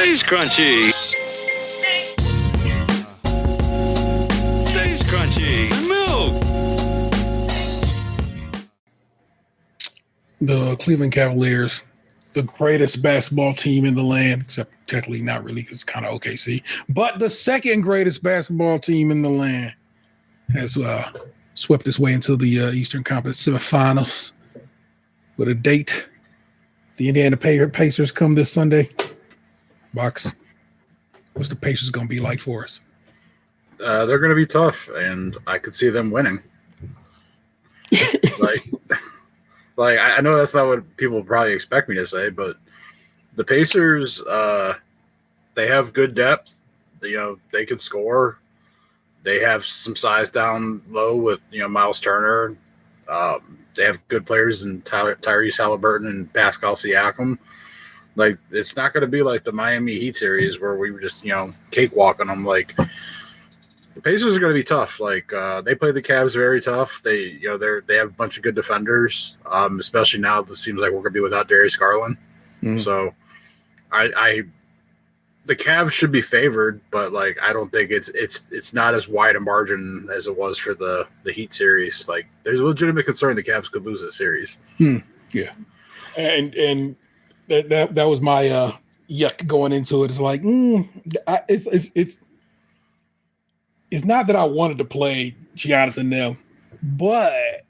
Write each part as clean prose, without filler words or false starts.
Stays crunchy. Stays crunchy. Milk. The Cleveland Cavaliers, the greatest basketball team in the land, except technically not really because it's kind of OKC, but the second greatest basketball team in the land has swept its way into the Eastern Conference semifinals with a date. The Indiana Pacers come this Sunday. Box, what's the Pacers going to be like for us? They're going to be tough, and I could see them winning. Like I know that's not what people probably expect me to say, but the Pacers, they have good depth. They could score. They have some size down low with Miles Turner. They have good players in Tyrese Halliburton and Pascal Siakam. Like, it's not going to be like the Miami Heat series where we were just cakewalking them. Like, the Pacers are going to be tough. Like, they play the Cavs very tough. They have a bunch of good defenders, especially now it seems like we're going to be without Darius Garland. So, the Cavs should be favored, but like I don't think it's not as wide a margin as it was for the Heat series. Like, there's a legitimate concern the Cavs could lose this series. Yeah, and that was my yuck going into it. It's like it's not that I wanted to play Giannis and them, but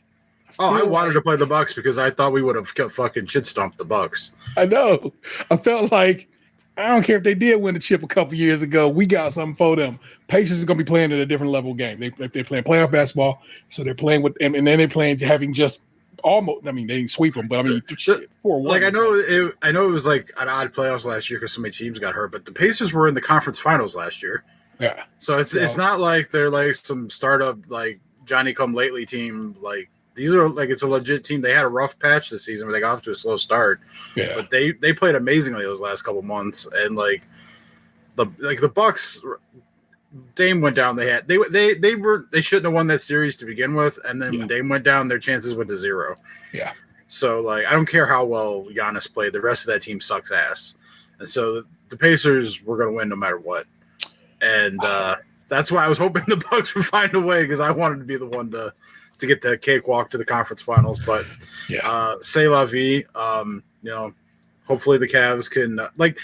I wanted to play the Bucks because I thought we would have fucking shit stomped the Bucks. I know. I felt like I don't care if they did win the chip a couple years ago. We got something for them. Pacers is going to be playing at a different level game. They're playing playoff basketball, so they're playing with, and then they're playing having just almost. I mean, they didn't sweep them, but I mean, 4-1. Like I know it was like an odd playoffs last year because so many teams got hurt, but the Pacers were in the conference finals last year. Yeah, so it's not like they're like some startup like Johnny come lately team. Like, these are like, it's a legit team. They had a rough patch this season where they got off to a slow start. Yeah, but they played amazingly those last couple months, and like the Bucks, Dame went down. They shouldn't have won that series to begin with, and then when Dame went down, their chances went to 0. Yeah. So like I don't care how well Giannis played, the rest of that team sucks ass, and so the Pacers were going to win no matter what, and that's why I was hoping the Bucks would find a way because I wanted to be the one to get the cakewalk to the conference finals, but c'est la vie. Hopefully the Cavs can like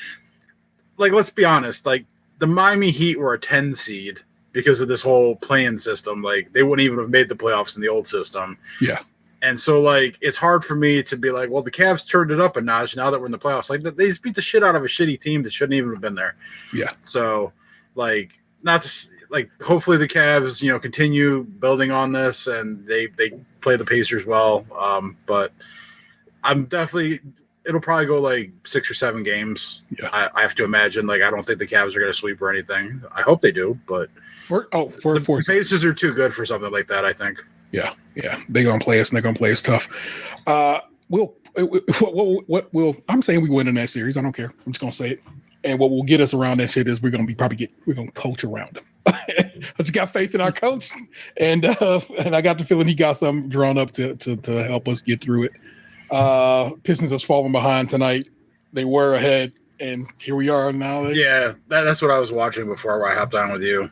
let's be honest, like the Miami Heat were a 10 seed because of this whole play-in system. Like, they wouldn't even have made the playoffs in the old system. Yeah. And so like it's hard for me to be like, well, the Cavs turned it up a notch now that we're in the playoffs. Like, they just beat the shit out of a shitty team that shouldn't even have been there. Yeah. So like hopefully the Cavs, continue building on this and they play the Pacers well. But I'm definitely, it'll probably go like 6 or 7 games. Yeah. I have to imagine. Like, I don't think the Cavs are going to sweep or anything. I hope they do, but the Pacers are too good for something like that, I think. Yeah. Yeah. They're going to play us and they're going to play us tough. I'm saying we win in that series. I don't care. I'm just going to say it. And what will get us around that shit is we're going to coach around them. I just got faith in our coach, and I got the feeling he got something drawn up to help us get through it. Pistons has fallen behind tonight. They were ahead, and here we are now. That's what I was watching before I hopped on with you.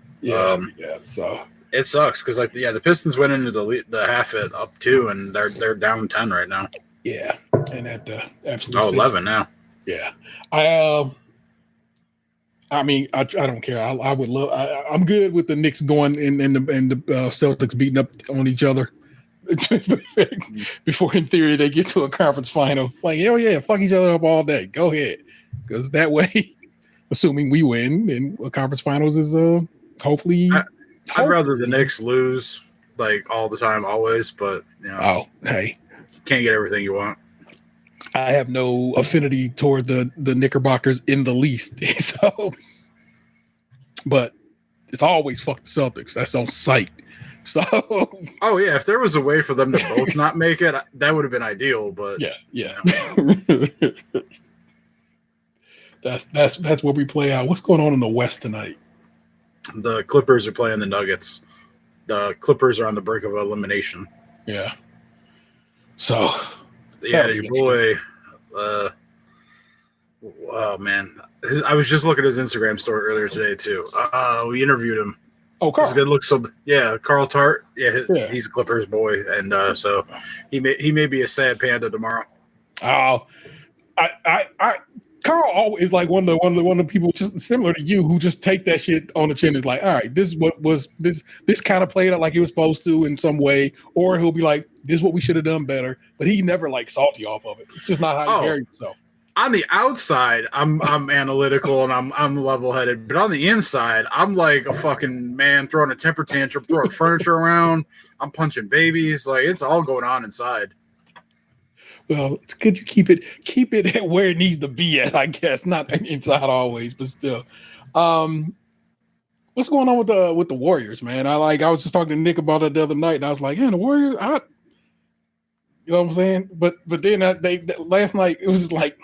So it sucks because the Pistons went into the half it up 2, and they're down 10 right now. Yeah, and at absolutely 11 now. Yeah, I mean, I don't care. I would love. I'm good with the Knicks going and the Celtics beating up on each other before, in theory, they get to a conference final. Like, hell yeah, fuck each other up all day. Go ahead, because that way, assuming we win, then a conference finals is hopefully. I'd rather the Knicks lose like all the time, always, but Oh, hey, you can't get everything you want. I have no affinity toward the Knickerbockers in the least. So, but it's always fuck the Celtics. That's on sight. So, oh yeah, if there was a way for them to both not make it, that would have been ideal. But yeah. That's where we play out. What's going on in the West tonight? The Clippers are playing the Nuggets. The Clippers are on the brink of elimination. Yeah. So. Yeah, your boy, Oh man, I was just looking at his Instagram story earlier today too. We interviewed him. Oh, He's Carl. good look. So yeah, Carl Tart. Yeah, Yeah. he's a Clippers boy, and so he may be a sad panda tomorrow. Oh, Carl is like one of the people just similar to you who just take that shit on the chin. Is like, all right, this is what was this kind of played out like it was supposed to in some way, or he'll be like, this is what we should have done better. But he never like salty off of it. It's just not how he carries himself. On the outside, I'm analytical and I'm level headed, but on the inside, I'm like a fucking man throwing a temper tantrum, throwing furniture around. I'm punching babies, like it's all going on inside. Well, it's good you keep it at where it needs to be at, I guess. Not inside always, but still. What's going on with the Warriors, man? I was just talking to Nick about it the other night, and I was like, yeah, the Warriors, you know what I'm saying? But then last night it was like,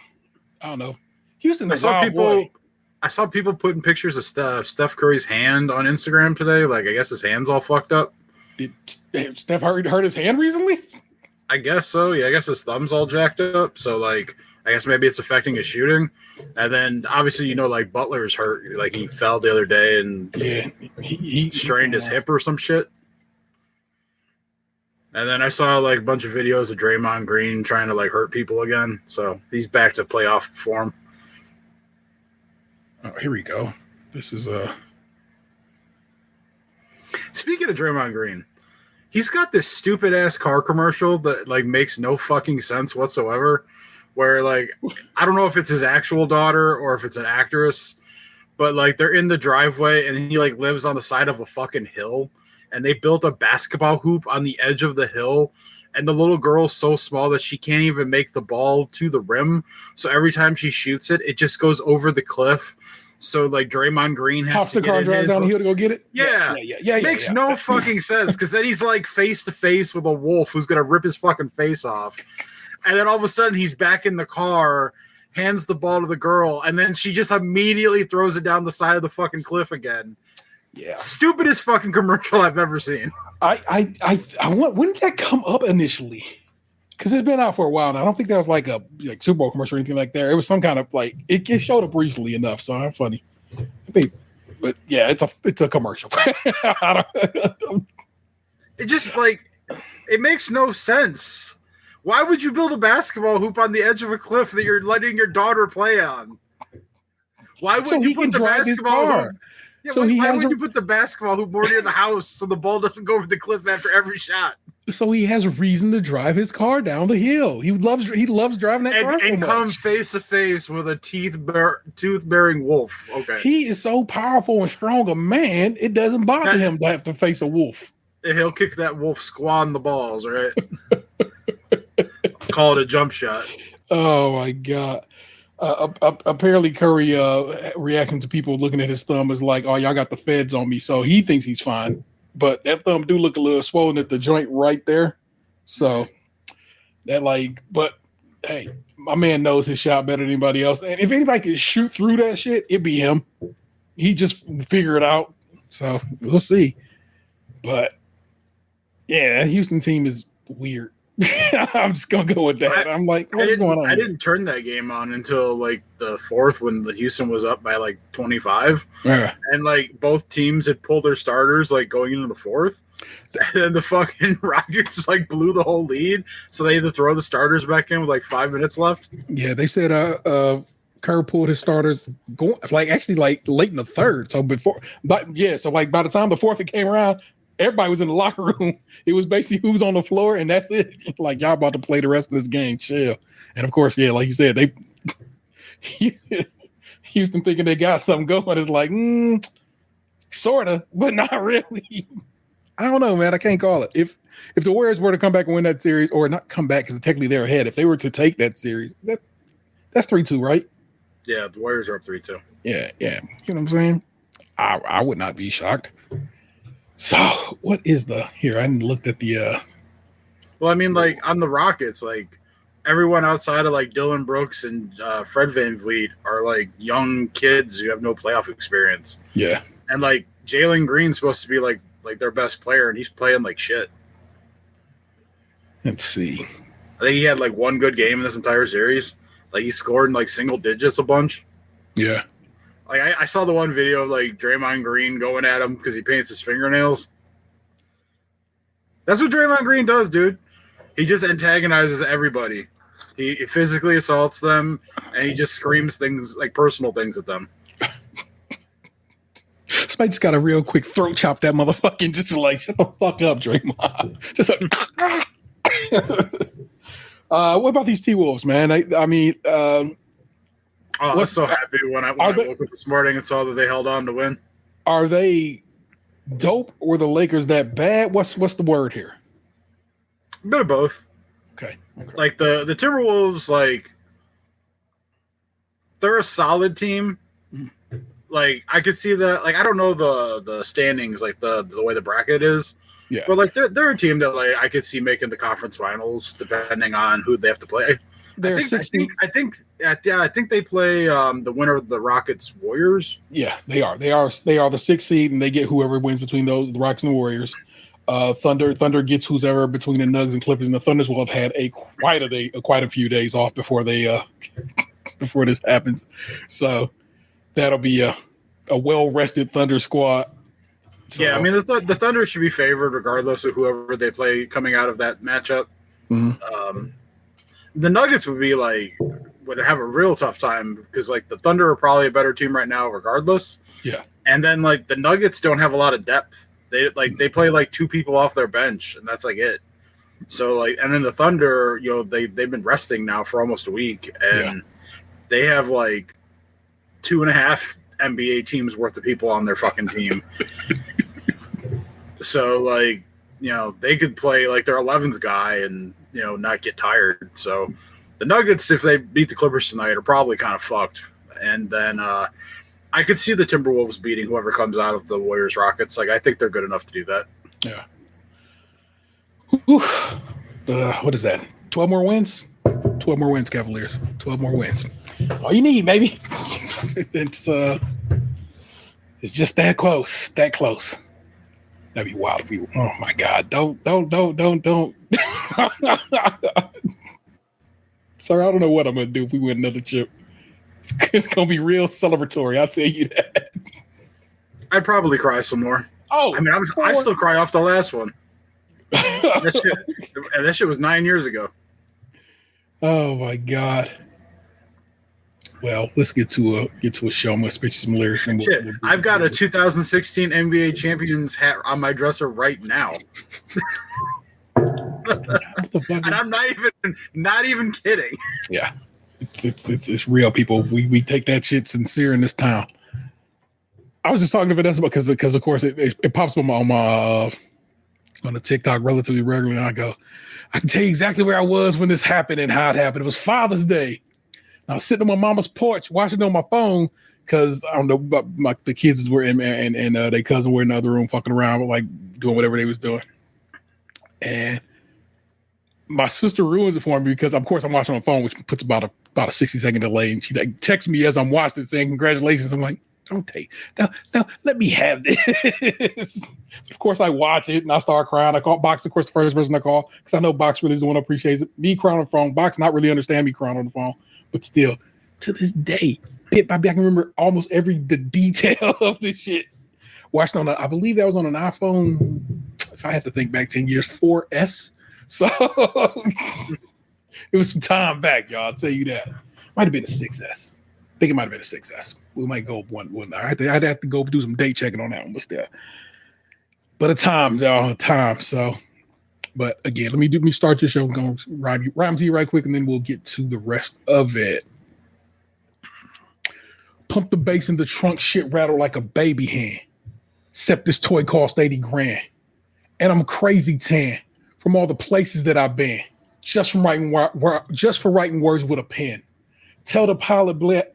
I don't know. Houston. I saw people putting pictures of Steph Curry's hand on Instagram today. Like I guess his hand's all fucked up. Did Steph hurt his hand recently? I guess so. Yeah, I guess his thumb's all jacked up. So, like, I guess maybe it's affecting his shooting. And then, obviously, like, Butler's hurt. Like, he fell the other day and he strained his hip or some shit. And then I saw, like, a bunch of videos of Draymond Green trying to, like, hurt people again. So, he's back to playoff form. Oh, here we go. This is Speaking of Draymond Green, he's got this stupid ass car commercial that like makes no fucking sense whatsoever. Where like I don't know if it's his actual daughter or if it's an actress, but like they're in the driveway and he like lives on the side of a fucking hill, and they built a basketball hoop on the edge of the hill, and the little girl's so small that she can't even make the ball to the rim. So every time she shoots it, it just goes over the cliff. So like Draymond Green has to get drive down the hill to go get it. Yeah. Makes no fucking sense because then he's like face to face with a wolf who's gonna rip his fucking face off, and then all of a sudden he's back in the car, hands the ball to the girl, and then she just immediately throws it down the side of the fucking cliff again. Yeah, stupidest fucking commercial I've ever seen. I want. When did that come up initially? Because it's been out for a while, and I don't think that was like a Super Bowl commercial or anything like that. It was some kind of like it showed up recently enough, so I'm funny. But yeah, it's a commercial. It just like it makes no sense. Why would you build a basketball hoop on the edge of a cliff that you're letting your daughter play on? Why would you put the basketball hoop? Yeah, so why would you put the basketball hoop more near the house so the ball doesn't go over the cliff after every shot? So he has a reason to drive his car down the hill. He loves driving that car and come face to face with a tooth-bearing wolf. Okay, he is so powerful and strong a man. It doesn't bother him to have to face a wolf. He'll kick that wolf squaw in the balls, right? Call it a jump shot. Oh my god! Apparently, Curry reacting to people looking at his thumb is like, "Oh, y'all got the feds on me," so he thinks he's fine. But that thumb do look a little swollen at the joint right there. So that but hey, my man knows his shot better than anybody else. And if anybody can shoot through that shit, it'd be him. He just figure it out. So we'll see. But yeah, that Houston team is weird. I'm just gonna go with that. I'm like, what's going on? I didn't turn that game on until like the fourth when the Houston was up by like 25, and like both teams had pulled their starters like going into the fourth, and then the fucking Rockets like blew the whole lead, so they had to throw the starters back in with like 5 minutes left. Yeah, they said Kerr pulled his starters going like late in the third. So by the time the fourth came around, everybody was in the locker room. It was basically who's on the floor, and that's it. Like, y'all about to play the rest of this game. Chill. And, of course, yeah, like you said, they Houston thinking they got something going. It's like, sort of, but not really. I don't know, man. I can't call it. If the Warriors were to come back and win that series, or not come back because technically they're ahead, if they were to take that series, that's 3-2, right? Yeah, the Warriors are up 3-2. Yeah. You know what I'm saying? I would not be shocked. So what is here? I looked at the well, I mean, like on the Rockets, like everyone outside of like Dylan Brooks and Fred VanVleet are like young kids who have no playoff experience. Yeah. And like Jalen Green's supposed to be like their best player, and he's playing like shit. Let's see. I think he had like one good game in this entire series. Like he scored in like single digits a bunch. Yeah. Like I saw the one video of like Draymond Green going at him because he paints his fingernails. That's what Draymond Green does, dude. He just antagonizes everybody. He physically assaults them, and he just screams things like personal things at them. Somebody just got a real quick throat chop that motherfucking just like shut the fuck up, Draymond. Just like, what about these T-Wolves, man? I mean, I was so happy when I woke up this morning and saw that they held on to win. Are they dope or the Lakers that bad? What's the word here? A bit of both. Okay. Like the Timberwolves, like they're a solid team. Like I could see that. Like I don't know the standings, like the way the bracket is. Yeah. But like they're a team that like I could see making the conference finals depending on who they have to play. I think they play the winner of the Rockets Warriors. Yeah, they are the 6th seed, and they get whoever wins between the Rockets and the Warriors. Thunder gets whoever between the Nuggets and Clippers, and the Thunders will have had quite a few days off before they before this happens. So that'll be a well rested Thunder squad. So, yeah, I mean the Thunder should be favored regardless of whoever they play coming out of that matchup. Mm-hmm. The Nuggets would have a real tough time because like the Thunder are probably a better team right now regardless. Yeah. And then like the Nuggets don't have a lot of depth. They play like 2 people off their bench and that's like it. So like and then the Thunder, you know, they've been resting now for almost a week and they have like 2.5 NBA teams worth of people on their fucking team. So like, you know, they could play like their 11th guy and you know, not get tired. So the Nuggets, if they beat the Clippers tonight, are probably kind of fucked. And then I could see the Timberwolves beating whoever comes out of the Warriors Rockets. Like I think they're good enough to do that. Yeah. What is that? 12 more wins? 12 more wins, Cavaliers. 12 more wins. That's all you need, baby. It's just that close. That close. That'd be wild if we. Oh my God! Don't. Sorry, I don't know what I'm gonna do if we win another chip. It's gonna be real celebratory. I'll tell you that. I'd probably cry some more. Oh, I mean, I still cry off the last one. That shit was 9 years ago. Oh my God. Well, let's get to a show. I'm gonna spit you some lyrics. I've got a 2016 NBA Champions hat on my dresser right now. And I'm not even kidding. Yeah, it's real, people. We take that shit sincere in this town. I was just talking to Vanessa because of course it pops up on the TikTok relatively regularly. And I can tell you exactly where I was when this happened and how it happened. It was Father's Day. I was sitting on my mama's porch watching it on my phone because I don't know, but the kids were in and their cousin were in the other room fucking around, like doing whatever they was doing. And my sister ruins it for me because, of course, I'm watching on the phone, which puts about a 60-second delay. And she like texts me as I'm watching it saying, "Congratulations." I'm like, "Don't take now. Let me have this." Of course, I watch it and I start crying. I call Box, of course, the first person I call because I know Box really is the one who appreciates it. Me crying on the phone, Box not really understand me crying on the phone. But still, to this day, bit by bit, I can remember almost the detail of this shit. Watching I believe that was on an iPhone, if I had to think back 10 years, 4S. So it was some time back, y'all. I'll tell you that. Might have been a 6S. I think it might have been a 6S. We might go one. I'd have to go do some date checking on that one, but still. But a time, y'all, a time. So, but again, let me start your show. I'm going to rhyme to you right quick, and then we'll get to the rest of it. Pump the bass in the trunk, shit rattle like a baby hand. Except this toy cost 80 grand. And I'm crazy tan from all the places that I've been. Just for writing words with a pen. Tell the pilot land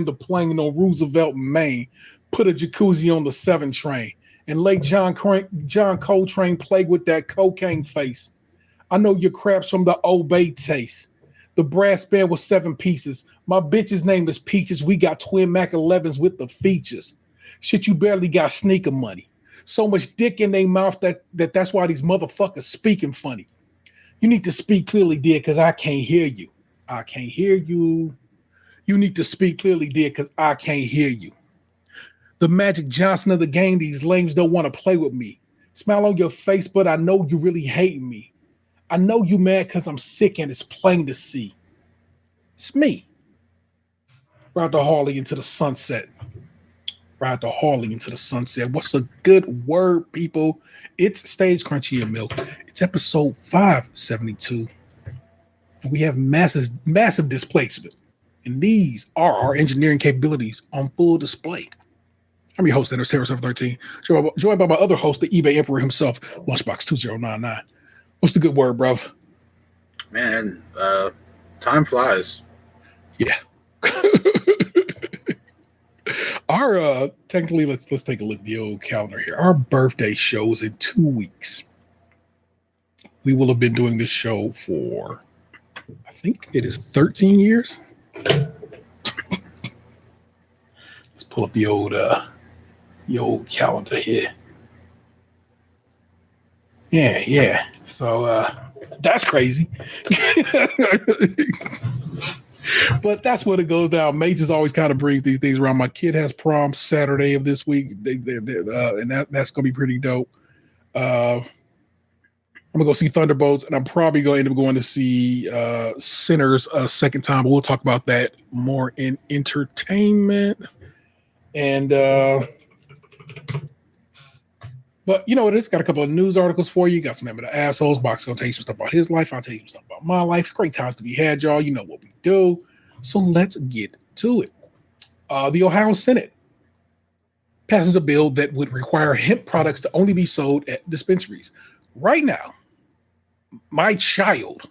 the plane on Roosevelt, Maine. Put a jacuzzi on the 7 train. And let John Coltrane play with that cocaine face. I know your crabs from the Old Bay taste. The brass band was 7 pieces. My bitch's name is Peaches. We got twin Mac 11s with the features. Shit, you barely got sneaker money. So much dick in their mouth that's why these motherfuckers speaking funny. You need to speak clearly, dear, because I can't hear you. I can't hear you. You need to speak clearly, dear, because I can't hear you. The Magic Johnson of the game, these lames don't want to play with me. Smile on your face, but I know you really hate me. I know you mad because I'm sick and it's plain to see. It's me. Ride the Harley into the sunset. Ride the Harley into the sunset. What's a good word, people? It's Stage Crunchy and Milk. It's episode 572. And we have massive displacement. And these are our engineering capabilities on full display. I'm your host, Ennis Terror 713, joined by my other host, the eBay Emperor himself, Lunchbox 2099. What's the good word, bruv? Man, time flies. Yeah. Our technically, let's take a look at the old calendar here. Our birthday show is in 2 weeks. We will have been doing this show for, I think it is 13 years. Let's pull up the old calendar here. Yeah. So that's crazy. But that's what it goes down. Majors always kind of brings these things around. My kid has prom Saturday of this week, and that's gonna be pretty dope. I'm gonna go see Thunderbolts, and I'm probably gonna end up going to see Sinners a second time. But we'll talk about that more in entertainment. And but you know what? It's got a couple of news articles for you. Got some of the assholes. Box gonna tell you some stuff about his life. I'll tell you some stuff about my life. It's great times to be had, y'all. You know what we do. So let's get to it. The Ohio Senate passes a bill that would require hemp products to only be sold at dispensaries. Right now, my child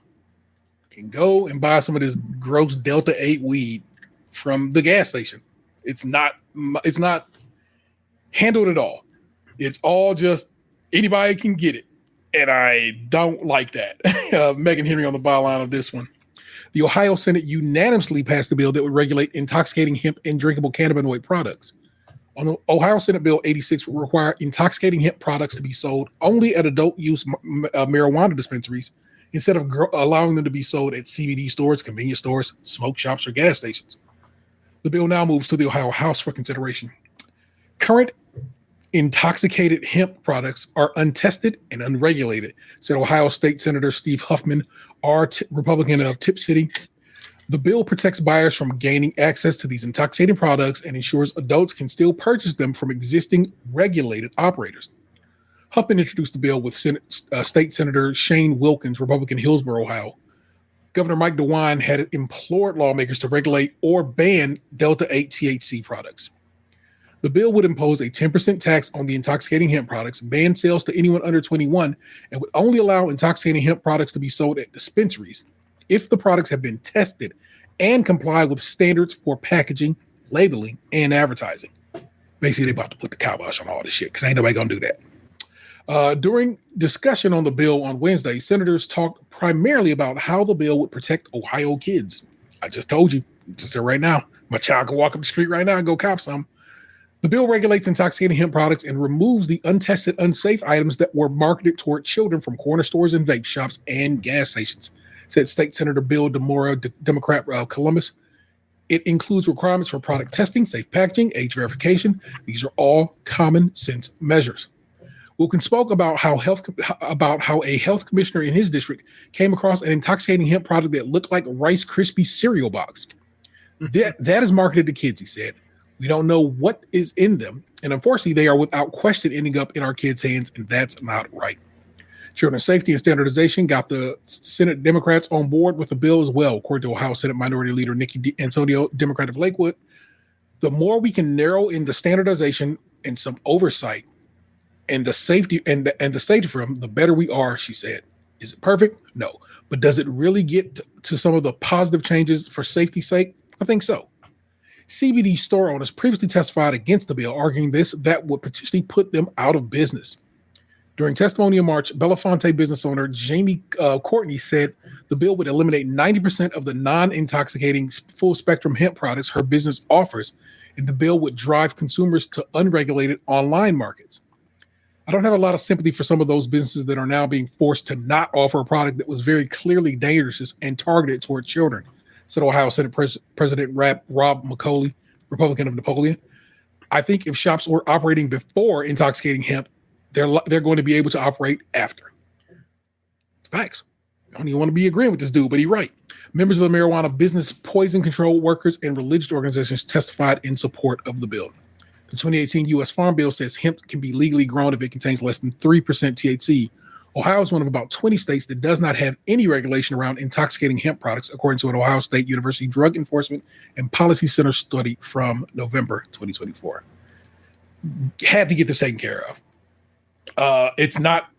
can go and buy some of this gross Delta 8 weed from the gas station. It's not handled at all. It's all just anybody can get it. And I don't like that. Megan Henry on the byline of this one. The Ohio Senate unanimously passed a bill that would regulate intoxicating hemp and drinkable cannabinoid products. On the Ohio Senate Bill 86 would require intoxicating hemp products to be sold only at adult use marijuana dispensaries instead of allowing them to be sold at CBD stores, convenience stores, smoke shops, or gas stations. The bill now moves to the Ohio House for consideration. Current intoxicated hemp products are untested and unregulated, said Ohio State Senator Steve Huffman, Republican of Tip City. The bill protects buyers from gaining access to these intoxicating products and ensures adults can still purchase them from existing regulated operators. Huffman introduced the bill with State Senator Shane Wilkins, Republican, Hillsborough, Ohio. Governor Mike DeWine had implored lawmakers to regulate or ban Delta 8 THC products. The bill would impose a 10% tax on the intoxicating hemp products, ban sales to anyone under 21, and would only allow intoxicating hemp products to be sold at dispensaries if the products have been tested and comply with standards for packaging, labeling, and advertising. Basically, they're about to put the kibosh on all this shit because ain't nobody going to do that. During discussion on the bill on Wednesday, senators talked primarily about how the bill would protect Ohio kids. I just told you, just there right now. My child can walk up the street right now and go cop some. The bill regulates intoxicating hemp products and removes the untested, unsafe items that were marketed toward children from corner stores and vape shops and gas stations, said State Senator Bill DeMora, Democrat of Columbus. It includes requirements for product testing, safe packaging, age verification. These are all common sense measures. Wilkins spoke about how a health commissioner in his district came across an intoxicating hemp product that looked like Rice Krispie cereal box. That is marketed to kids, he said. We don't know what is in them, and unfortunately, they are without question ending up in our kids' hands, and that's not right. Children's safety and standardization got the Senate Democrats on board with the bill as well, according to Ohio Senate Minority Leader Nikki Antonio, Democrat of Lakewood. The more we can narrow in the standardization and some oversight and the safety and the safety from, the better we are, she said. Is it perfect? No. But does it really get to some of the positive changes for safety's sake? I think so. CBD store owners previously testified against the bill, arguing that would potentially put them out of business. During testimony in March, Belafonte business owner Jamie Courtney said the bill would eliminate 90% of the non-intoxicating full-spectrum hemp products her business offers, and the bill would drive consumers to unregulated online markets. I don't have a lot of sympathy for some of those businesses that are now being forced to not offer a product that was very clearly dangerous and targeted toward children, said Ohio Senate President Rob McCauley, Republican of Napoleon. I think if shops were operating before intoxicating hemp, they're going to be able to operate after. Facts. I don't even want to be agreeing with this dude, but he's right. Members of the marijuana business, poison control workers, and religious organizations testified in support of the bill. The 2018 U.S. Farm Bill says hemp can be legally grown if it contains less than 3% THC. Ohio is one of about 20 states that does not have any regulation around intoxicating hemp products, according to an Ohio State University Drug Enforcement and Policy Center study from November 2024. Had to get this taken care of. It's not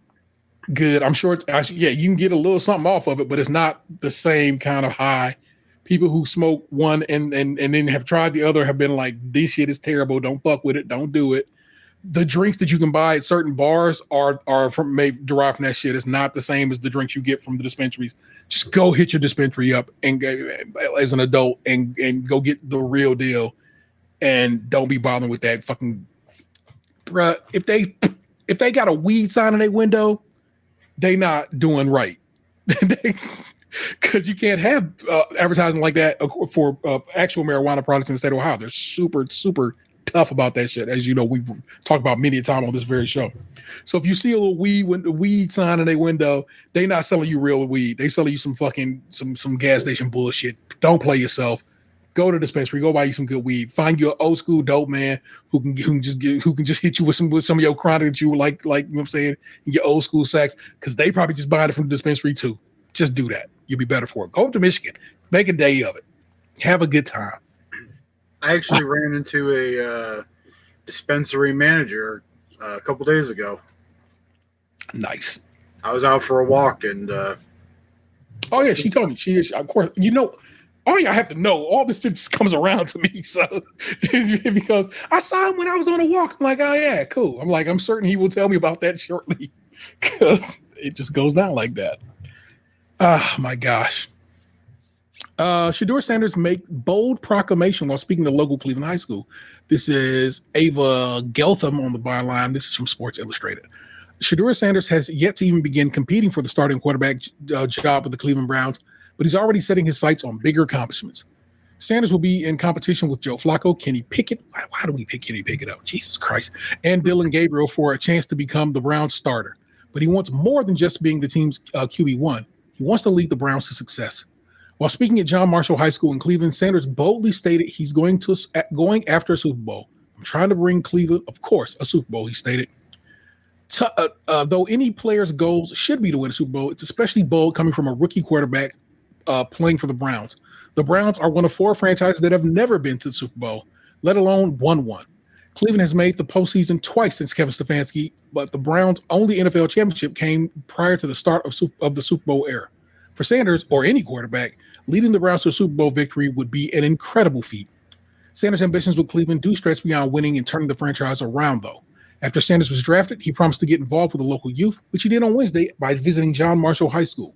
good. I'm sure you can get a little something off of it, but it's not the same kind of high. People who smoke one and then have tried the other have been like, this shit is terrible. Don't fuck with it. Don't do it. The drinks that you can buy at certain bars are derived from that shit. It's not the same as the drinks you get from the dispensaries. Just go hit your dispensary up and as an adult and go get the real deal, and don't be bothering with that fucking. Bruh, if they got a weed sign in their window, they not doing right. Because you can't have advertising like that for actual marijuana products in the state of Ohio. They're super, super tough about that shit. As you know, we've talked about many a time on this very show. So if you see a little weed sign in their window, they not selling you real weed. They selling you some fucking some gas station bullshit. Don't play yourself. Go to the dispensary. Go buy you some good weed. Find your old school dope man who can just hit you with some of your chronic that you like you know what I'm saying, your old school sacks, because they probably just buying it from the dispensary too. Just do that. You'll be better for it. Go up to Michigan. Make a day of it. Have a good time. I actually ran into a dispensary manager a couple days ago. Nice. I was out for a walk and oh yeah, she told me. She is, of course, you know, all y'all have to know, all this shit just comes around to me. So because I saw him when I was on a walk. I'm like, oh yeah, cool. I'm like, I'm certain he will tell me about that shortly. Because it just goes down like that. Oh my gosh. Shedeur Sanders make bold proclamation while speaking to local Cleveland High School. This is Ava Geltham on the byline. This is from Sports Illustrated. Shedeur Sanders has yet to even begin competing for the starting quarterback job with the Cleveland Browns, but he's already setting his sights on bigger accomplishments. Sanders will be in competition with Joe Flacco, Kenny Pickett. Why do we pick Kenny Pickett up? Jesus Christ. And Dylan Gabriel for a chance to become the Browns starter. But he wants more than just being the team's QB1. He wants to lead the Browns to success. While speaking at John Marshall High School in Cleveland, Sanders boldly stated he's going after a Super Bowl. I'm trying to bring Cleveland, of course, a Super Bowl, he stated. Though any player's goals should be to win a Super Bowl, it's especially bold coming from a rookie quarterback playing for the Browns. The Browns are one of 4 franchises that have never been to the Super Bowl, let alone won one. Cleveland has made the postseason twice since Kevin Stefanski, but the Browns' only NFL championship came prior to the start of the Super Bowl era. For Sanders, or any quarterback, leading the Browns to a Super Bowl victory would be an incredible feat. Sanders' ambitions with Cleveland do stretch beyond winning and turning the franchise around, though. After Sanders was drafted, he promised to get involved with the local youth, which he did on Wednesday by visiting John Marshall High School.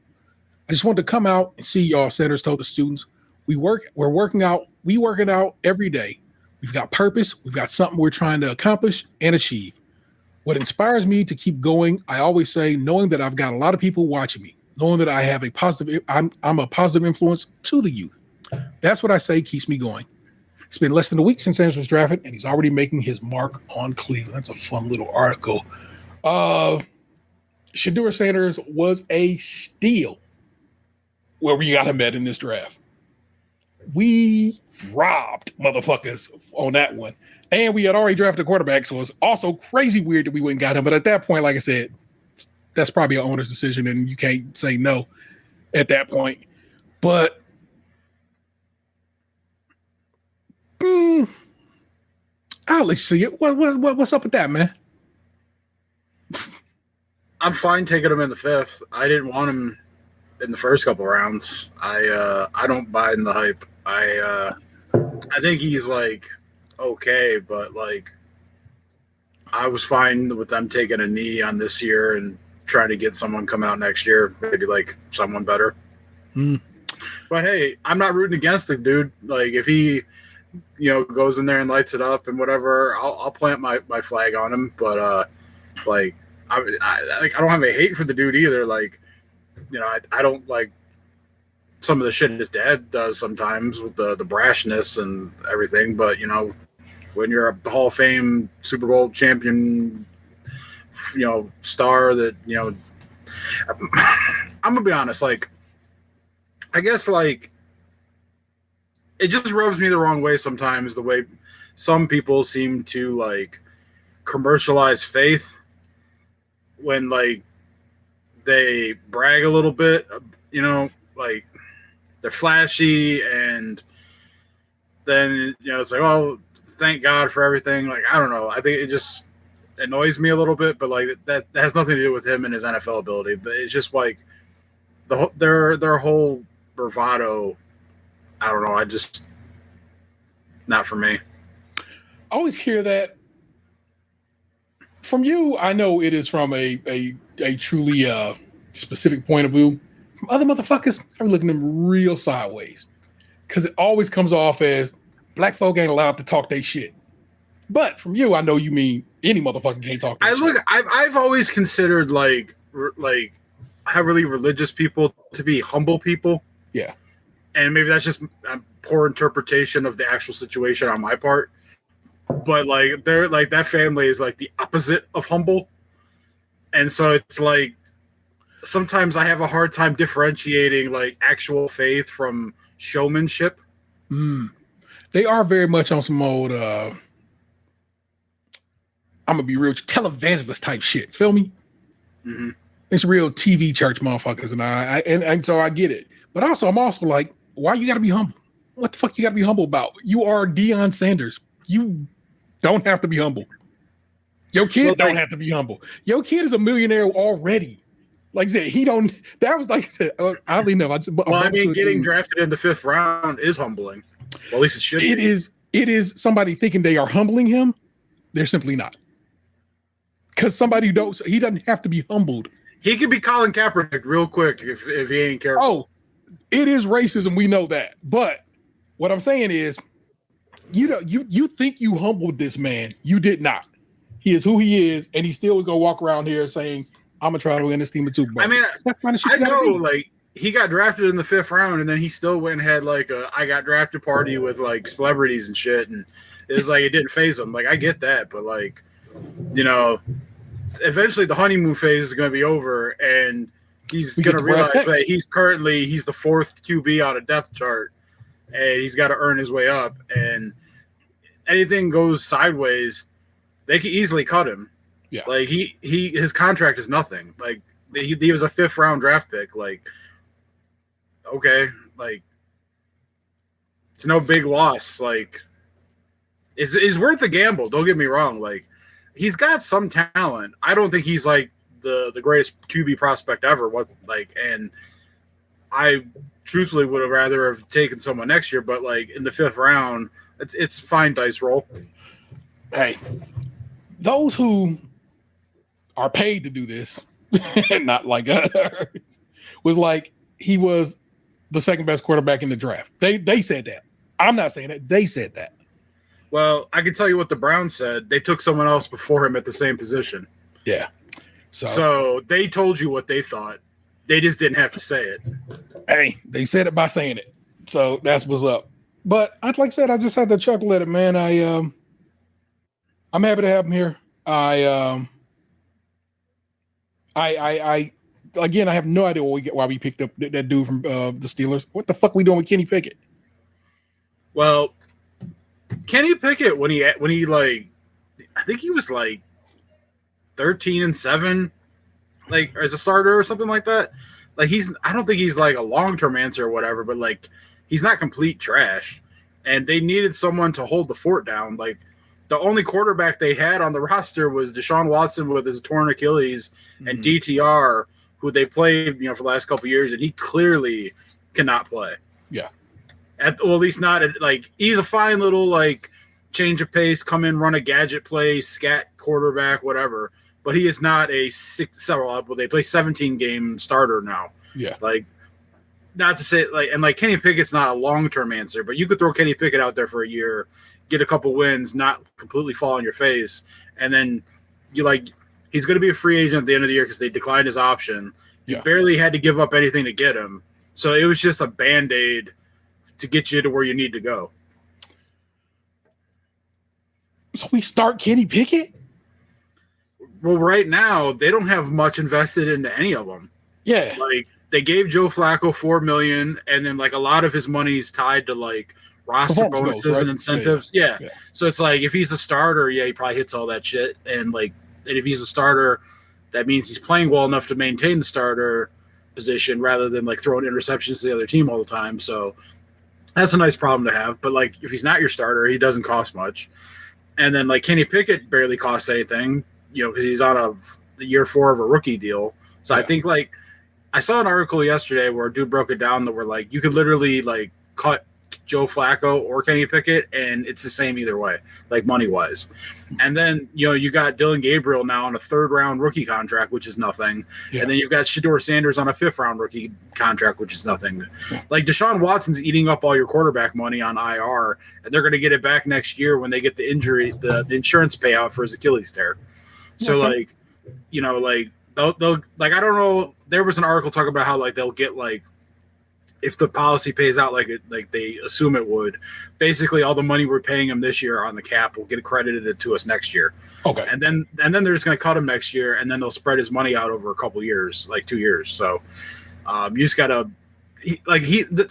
I just wanted to come out and see y'all, Sanders told the students. We're working out every day. We've got purpose. We've got something we're trying to accomplish and achieve. What inspires me to keep going, I always say, knowing that I've got a lot of people watching me, knowing that I have I'm a positive influence to the youth. That's what I say keeps me going. It's been less than a week since Sanders was drafted, and he's already making his mark on Cleveland. That's a fun little article. Shedeur Sanders was a steal where we got him at in this draft. We robbed motherfuckers on that one. And we had already drafted a quarterback, so it's also crazy weird that we went and got him. But at that point, like I said, that's probably an owner's decision, and you can't say no at that point. But I'll let you see it. What's up with that, man? I'm fine taking him in the 5th. I didn't want him in the first couple rounds. I don't buy in the hype. I think he's like okay, but like I was fine with them taking a knee on this year and trying to get someone coming out next year, maybe like someone better. But hey, I'm not rooting against the dude. Like if he, goes in there and lights it up and whatever, I'll plant my flag on him. But like I don't have a hate for the dude either. Like I don't like some of the shit his dad does sometimes with the brashness and everything. But, you know, when you're a Hall of Fame Super Bowl champion, you know, star that, you know, I'm going to be honest, like, I guess, like, it just rubs me the wrong way sometimes, the way some people seem to, like, commercialize faith when, like, they brag a little bit, you know, like, they're flashy, and then, you know, it's like, oh, thank God for everything. Like, I don't know. I think it just annoys me a little bit, but, like, that has nothing to do with him and his NFL ability. But it's just, like, their whole bravado, I don't know. I just, not for me. I always hear that from you. I know it is from a truly specific point of view. From other motherfuckers, I'm looking at them real sideways because it always comes off as black folk ain't allowed to talk their shit. But from you, I know you mean any motherfucker can't talk their shit. I've always considered like heavily religious people to be humble people. Yeah. And maybe that's just a poor interpretation of the actual situation on my part. But like they're like that family is like the opposite of humble. And so it's like sometimes I have a hard time differentiating like actual faith from showmanship. They are very much on some old I'm gonna be real televangelist type shit. Feel me? Mm-hmm. It's real TV church motherfuckers, and so I get it. But also, I'm also like, why you gotta be humble? What the fuck you gotta be humble about? You are Deion Sanders. You don't have to be humble. Your kid don't have to be humble. Your kid is a millionaire already. Like I said, he don't. That was like oddly enough. I mean, getting drafted in the 5th round is humbling. Well, at least it should. It is somebody thinking they are humbling him. They're simply not. Because somebody he doesn't have to be humbled. He could be Colin Kaepernick real quick if he ain't careful. Oh, it is racism. We know that. But what I'm saying is, you think you humbled this man. You did not. He is who he is, and he's still gonna walk around here saying, "I'm gonna try to win this team of Super Bowl." I mean, that's kind of shit. I know, like he got drafted in the 5th round, and then he still went and had like a I got drafted party with like celebrities and shit, and it was like it didn't phase him. Like I get that, but like, you know, eventually the honeymoon phase is gonna be over, and he's gonna realize that he's the 4th QB on a depth chart, and he's got to earn his way up, and anything goes sideways, they could easily cut him. Yeah, like his contract is nothing. Like he was a 5th round draft pick. Like, okay, like it's no big loss. Like it's worth a gamble. Don't get me wrong. Like he's got some talent. I don't think he's like the greatest QB prospect ever. And I truthfully would have rather have taken someone next year. But like in the 5th round, it's a fine dice roll. Hey, those who are paid to do this, not like us, was like he was the 2nd best quarterback in the draft. They said that. I'm not saying that. They said that. Well, I can tell you what the Browns said. They took someone else before him at the same position. Yeah. So they told you what they thought. They just didn't have to say it. Hey, they said it by saying it. So that's what's up. But like I said, I just had to chuckle at it, man. I'm happy to have him here. I have no idea why we picked up that dude from the Steelers. What the fuck we doing with Kenny Pickett? Well, Kenny Pickett when he like, I think he was like 13-7, like as a starter or something like that. Like I don't think he's like a long-term answer or whatever, but like he's not complete trash. And they needed someone to hold the fort down. Like the only quarterback they had on the roster was Deshaun Watson with his torn Achilles and DTR, who they played, for the last couple of years, and he clearly cannot play. Yeah. At least not like he's a fine little like change of pace, come in, run a gadget play, scat quarterback, whatever. But he is not a they play 17 game starter now. Yeah. Like, not to say like Kenny Pickett's not a long-term answer, but you could throw Kenny Pickett out there for a year, get a couple wins, not completely fall on your face. And then he's going to be a free agent at the end of the year because they declined his option. You barely had to give up anything to get him. So it was just a Band-Aid to get you to where you need to go. So we start Kenny Pickett? Well, right now they don't have much invested into any of them. Yeah. Like they gave Joe Flacco $4 million, and then like a lot of his money is tied to like roster bonuses goals, right? and incentives. Yeah. So it's like if he's a starter, he probably hits all that shit. And like, and if he's a starter, that means he's playing well enough to maintain the starter position rather than like throwing interceptions to the other team all the time. So that's a nice problem to have. But like if he's not your starter, he doesn't cost much. And then like Kenny Pickett barely costs anything, because he's on a year 4 of a rookie deal. So I think like I saw an article yesterday where a dude broke it down that were like you could literally like cut Joe Flacco or Kenny Pickett and it's the same either way, like money wise. And then you got Dylan Gabriel now on a 3rd round rookie contract, which is nothing. And then you've got Shedeur Sanders on a 5th round rookie contract, which is nothing. Like Deshaun Watson's eating up all your quarterback money on IR, and they're going to get it back next year when they get the insurance payout for his Achilles tear. So like they'll like I don't know. There was an article talking about how like they'll get like if the policy pays out like they assume it would, basically all the money we're paying him this year on the cap will get credited to us next year. Okay. And then they're just going to cut him next year, and then they'll spread his money out over a couple years, like 2 years. So you just got to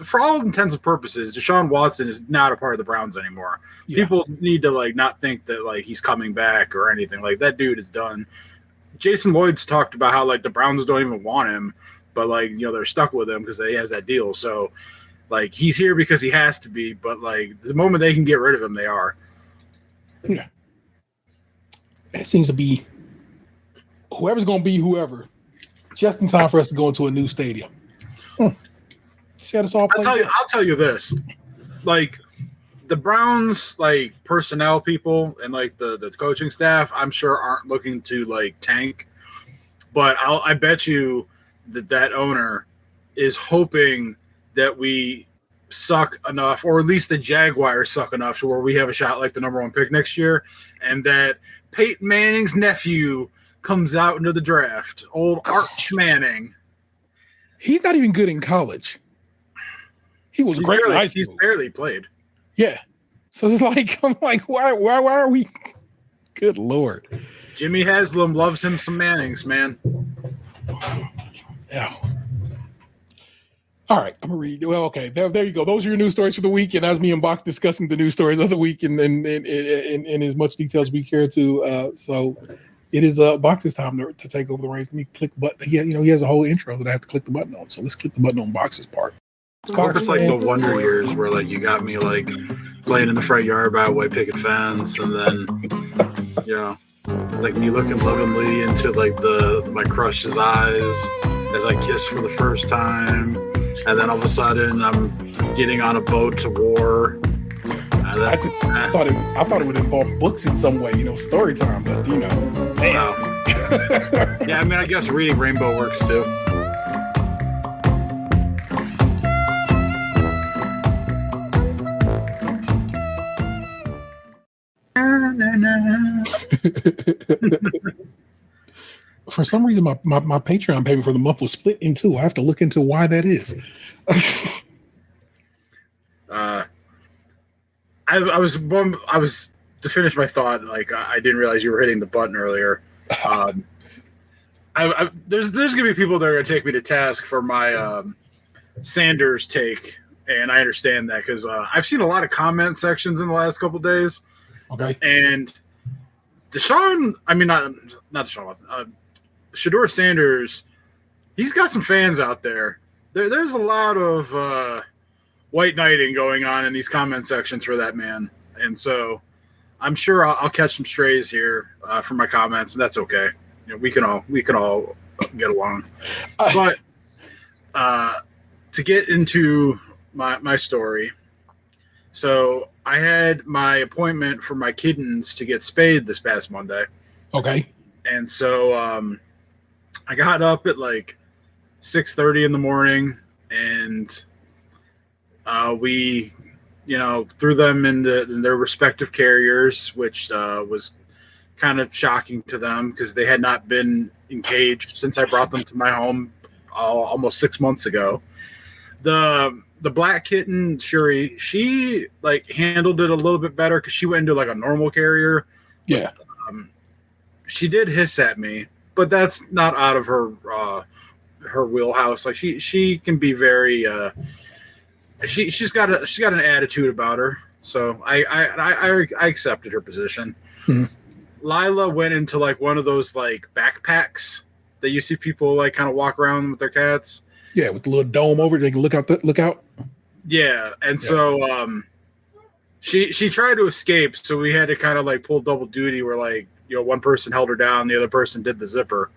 for all intents and purposes, Deshaun Watson is not a part of the Browns anymore. Yeah. People need to like not think that like he's coming back or anything. Like that dude is done. Jason Lloyd's talked about how like the Browns don't even want him, but like they're stuck with him because he has that deal. So like he's here because he has to be, but like the moment they can get rid of him, they are. Yeah, that seems to be whoever's going to be whoever, just in time for us to go into a new stadium. See how this all plays out? I'll tell you this, like the Browns like personnel people and like the coaching staff, I'm sure aren't looking to like tank, but I bet you that owner is hoping that we suck enough, or at least the Jaguars suck enough to where we have a shot like the number 1 pick next year, and that Peyton Manning's nephew comes out into the draft, old Arch Manning. He's not even good in college. He was great in high school. He's barely played. Yeah. So it's like, I'm like, why are we? Good Lord. Jimmy Haslam loves him some Mannings, man. Yeah. All right, I'm gonna read. Well, okay, there you go. Those are your news stories for the week, and that's me and Box discussing the news stories of the week in as much detail as we care to. So it is Box's time to take over the reins. Let me click the button. He has a whole intro that I have to click the button on. So let's click the button on Box's part. I hope it's like the Wonder Years where like you got me like playing in the front yard by a white picket fence, and then like me looking lovingly into like my crush's eyes as I kiss for the first time, and then all of a sudden I'm getting on a boat to war. I thought it would involve books in some way, story time, but damn. Yeah, I mean, I guess reading Rainbow works too. For some reason, my Patreon payment for the month was split in two. I have to look into why that is. I was to finish my thought. Like I didn't realize you were hitting the button earlier. There's gonna be people that are gonna take me to task for my Sanders take, and I understand that because I've seen a lot of comment sections in the last couple days. Okay. And Deshaun, I mean not Deshaun Watson, Shedeur Sanders, he's got some fans out there. There's a lot of white knighting going on in these comment sections for that man, and so I'm sure I'll catch some strays here for my comments, and that's okay. We can all get along. But to get into my story, so I had my appointment for my kittens to get spayed this past Monday. Okay. And so I got up at like 6:30 in the morning, and we, threw them in their respective carriers, which was kind of shocking to them because they had not been encaged since I brought them to my home almost 6 months ago. The black kitten, Shuri, she like handled it a little bit better because she went into like a normal carrier. Yeah. She did hiss at me, but that's not out of her wheelhouse. Like she can be very she's got an attitude about her. So I accepted her position. Hmm. Lila went into like one of those like backpacks that you see people like kind of walk around with their cats. Yeah, with the little dome over it, they can look out. Yeah, and so she tried to escape, so we had to kind of like pull double duty where like, you know, one person held her down, the other person did the zipper.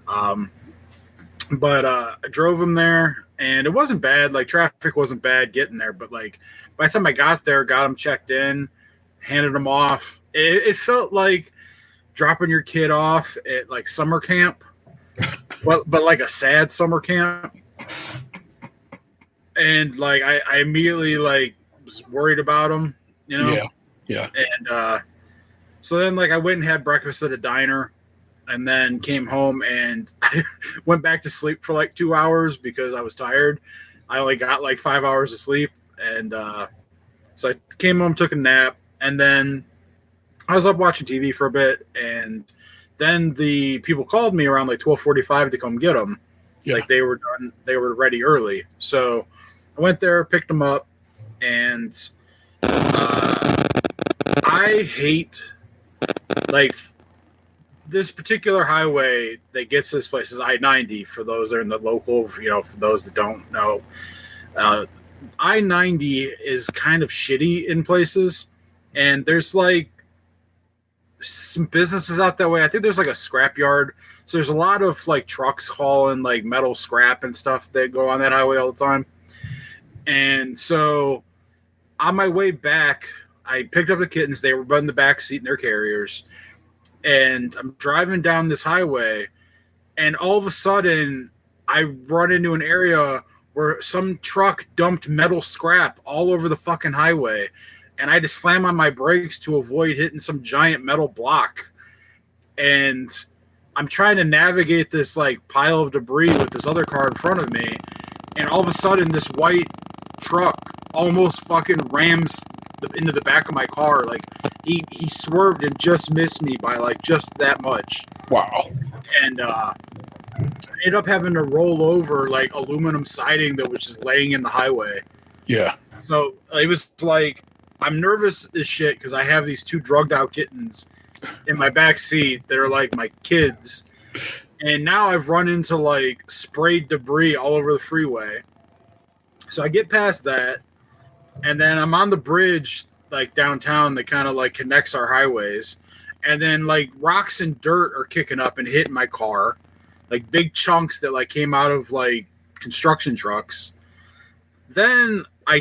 But I drove him there, and it wasn't bad. Like, traffic wasn't bad getting there, but like by the time I got there, got him checked in, handed him off, it felt like dropping your kid off at like summer camp, but like a sad summer camp. And like I immediately like was worried about him, you know. Yeah. And so then like I went and had breakfast at a diner, and then came home and I went back to sleep for like 2 hours because I was tired. I only got like 5 hours of sleep, and so I came home, took a nap, and then I was up watching TV for a bit, and then the people called me around like 12:45 to come get them. Yeah. Like they were done, they were ready early. So I went there, picked them up, and I hate like this particular highway that gets this place is I-90 for those that are in the local, you know, for those that don't know. I-90 is kind of shitty in places, and there's like some businesses out that way. I think there's like a scrap yard, so there's a lot of like trucks hauling like metal scrap and stuff that go on that highway all the time. And so on my way back, I picked up the kittens. They were in the back seat in their carriers, and I'm driving down this highway, and all of a sudden I run into an area where some truck dumped metal scrap all over the fucking highway, and I had to slam on my brakes to avoid hitting some giant metal block. And I'm trying to navigate this like pile of debris with this other car in front of me, and all of a sudden this white truck almost fucking rams into the back of my car. Like he swerved and just missed me by like just that much. Wow. And ended up having to roll over like aluminum siding that was just laying in the highway. Yeah. So it was like, I'm nervous as shit because I have these two drugged out kittens in my back seat that are like my kids. And now I've run into like sprayed debris all over the freeway. So I get past that, and then I'm on the bridge like downtown that kind of like connects our highways. And then like rocks and dirt are kicking up and hitting my car, like big chunks that like came out of like construction trucks. Then I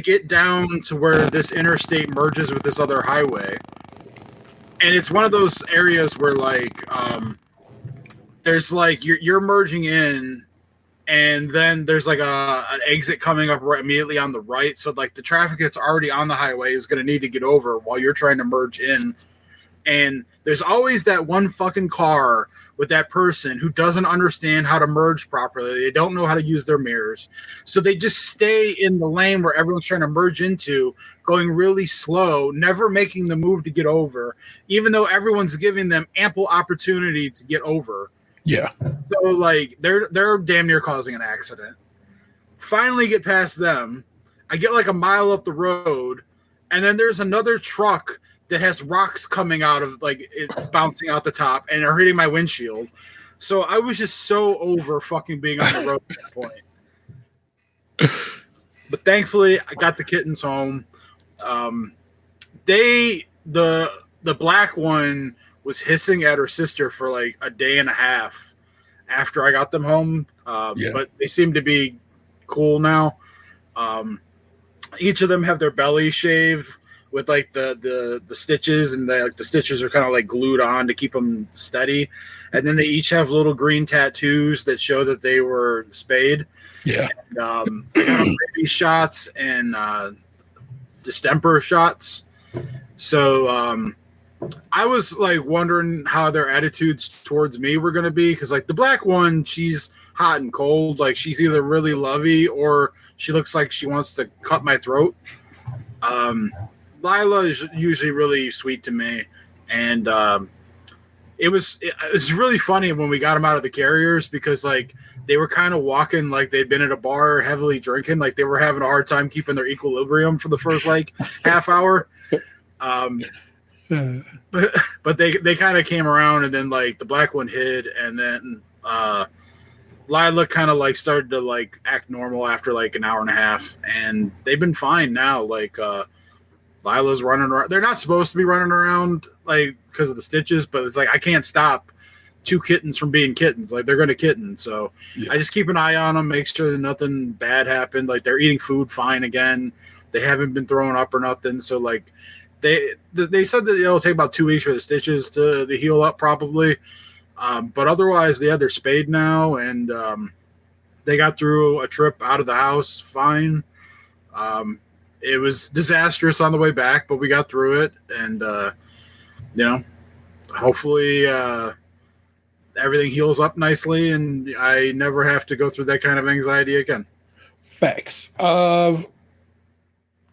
get down to where this interstate merges with this other highway. And it's one of those areas where like there's like you're merging in, and then there's like an exit coming up right immediately on the right. So like the traffic that's already on the highway is going to need to get over while you're trying to merge in. And there's always that one fucking car with that person who doesn't understand how to merge properly. They don't know how to use their mirrors. So they just stay in the lane where everyone's trying to merge into, going really slow, never making the move to get over, even though everyone's giving them ample opportunity to get over. Yeah. So like they're damn near causing an accident. Finally get past them. I get like a mile up the road, and then there's another truck that has rocks coming out of like it bouncing out the top and are hitting my windshield. So I was just so over fucking being on the road at that point. But thankfully I got the kittens home. The black one was hissing at her sister for like a day and a half after I got them home. But they seem to be cool now. Each of them have their belly shaved with like the stitches, and the stitches are kind of like glued on to keep them steady. And then they each have little green tattoos that show that they were spayed. Yeah. And, they got rabies shots and distemper shots. So I was like wondering how their attitudes towards me were going to be because like the black one, she's hot and cold. Like she's either really lovey or she looks like she wants to cut my throat. Lila is usually really sweet to me, and it was really funny when we got them out of the carriers because like they were kind of walking like they'd been at a bar heavily drinking, like they were having a hard time keeping their equilibrium for the first like half hour. But they kind of came around, and then like the black one hid, and then Lila kind of like started to like act normal after like an hour and a half, and they've been fine now. Like Lila's running around. They're not supposed to be running around like because of the stitches, but it's like I can't stop two kittens from being kittens. Like they're going to kitten, so yeah. I just keep an eye on them, make sure that nothing bad happened. Like they're eating food fine again. They haven't been throwing up or nothing. So like they said that it'll take about 2 weeks for the stitches to heal up probably. But otherwise, yeah, they're spayed now, and they got through a trip out of the house fine. It was disastrous on the way back, but we got through it, and hopefully everything heals up nicely, and I never have to go through that kind of anxiety again. Facts.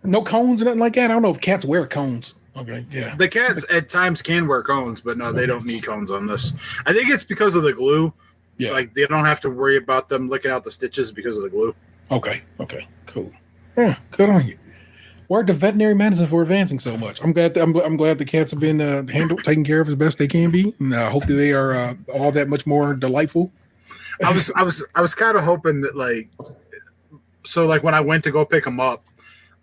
No cones or nothing like that. I don't know if cats wear cones. Okay, yeah. The cats at times can wear cones, but no, they don't need cones on this. I think it's because of the glue. Yeah. Like they don't have to worry about them licking out the stitches because of the glue. Okay, cool. Yeah, good on you. Word to veterinary medicine for advancing so much. I'm glad the cats have been taken care of as best they can be, and hopefully they are all that much more delightful. I was kind of hoping that like when I went to go pick them up,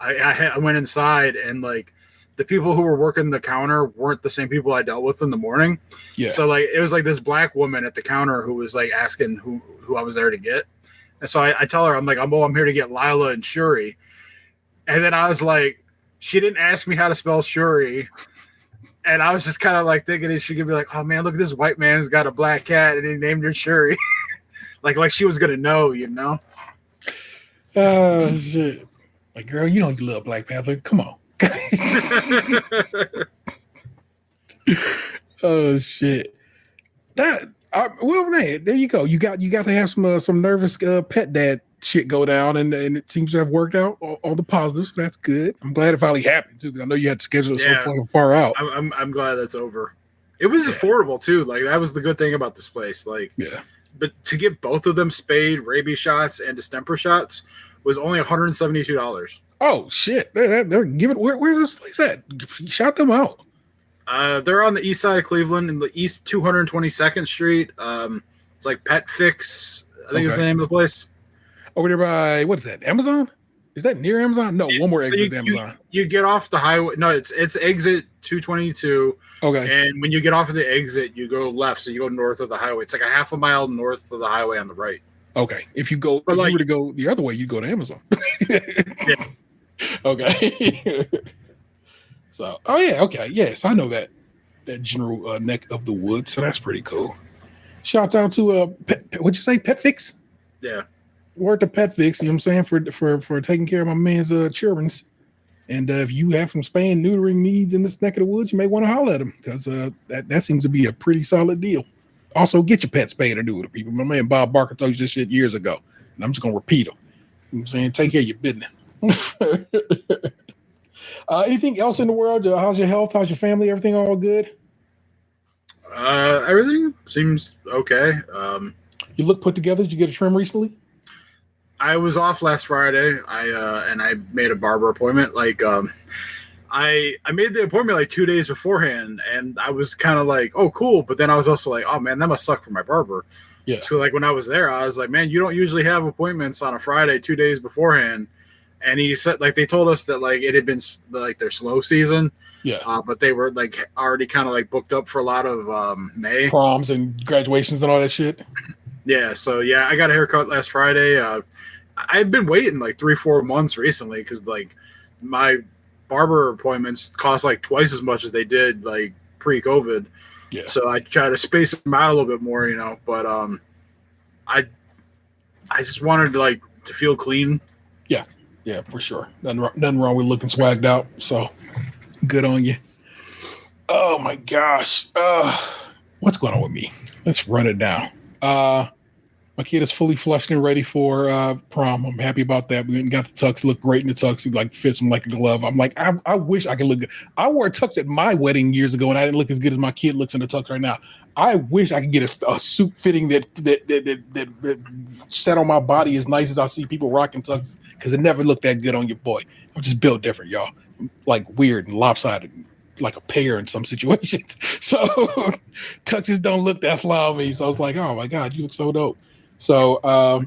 I went inside and like the people who were working the counter weren't the same people I dealt with in the morning. Yeah. So like it was like this black woman at the counter who was like asking who I was there to get. And so I tell her, I'm like, I'm here to get Lila and Shuri. And then I was like, she didn't ask me how to spell Shuri. And I was just kind of like thinking that she could be like, oh man, look at this white man's got a black cat and he named her Shuri. like she was gonna know, you know? Oh shit. Like, girl, you know you love Black Panther. Come on. Oh shit. There you go. You got to have some nervous pet dad shit go down, and it seems to have worked out all the positives. So that's good. I'm glad it finally happened too, because I know you had to schedule it so far out. I'm glad that's over. It was affordable too. Like that was the good thing about this place. Like but to get both of them spayed, rabies shots, and distemper shots was only $172. Oh shit! They're giving. Where's this place at? Shout them out. They're on the east side of Cleveland, in the east 222nd Street. It's like Pet Fix, I think is the name of the place. Over there by what is that? Amazon? Is that near Amazon? No, one more exit Amazon. You get off the highway. No, it's exit 222. Okay. And when you get off of the exit, you go left, so you go north of the highway. It's like a half a mile north of the highway on the right. Okay. If you were to go the other way, you go to Amazon. Yeah. Okay. So, okay. Yes, I know that general neck of the woods. So that's pretty cool. Shouts out to what'd you say, Pet Fix? Yeah. Word to Pet Fix, you know what I'm saying, for taking care of my man's children's. And if you have some spay and neutering needs in this neck of the woods, you may want to holler at them, because that seems to be a pretty solid deal. Also, get your pet spayed or neutered, people. My man Bob Barker told you this shit years ago, and I'm just gonna repeat him. You know what I'm saying, take care of your business. Anything else in the world? How's your health? How's your family? Everything all good? Everything seems okay. You look put together. Did you get a trim recently? I was off last Friday. I made a barber appointment. Like, I made the appointment like 2 days beforehand, and I was kind of like, oh, cool. But then I was also like, oh man, that must suck for my barber. Yeah. So like when I was there, I was like, man, you don't usually have appointments on a Friday 2 days beforehand. And he said, like, they told us that like it had been like their slow season. Yeah. But they were like already kind of like booked up for a lot of May proms and graduations and all that shit. Yeah. So yeah, I got a haircut last Friday. I've been waiting like 3-4 months recently, because like my barber appointments cost like twice as much as they did like pre-COVID. Yeah. So I try to space them out a little bit more, you know. But I just wanted to feel clean. Yeah. Yeah, for sure. Nothing wrong with looking swagged out. So good on you. Oh my gosh. What's going on with me? Let's run it down. My kid is fully flushed and ready for prom. I'm happy about that. We went and got the tux. Look great in the tux. It like fits him like a glove. I'm like, I wish I could look good. I wore a tux at my wedding years ago, and I didn't look as good as my kid looks in the tux right now. I wish I could get a suit fitting that set on my body as nice as I see people rocking tux, because it never looked that good on your boy. I'm just built different, y'all. Like weird and lopsided, like a pear in some situations. So tuxes don't look that fly on me. So I was like, oh my God, you look so dope. So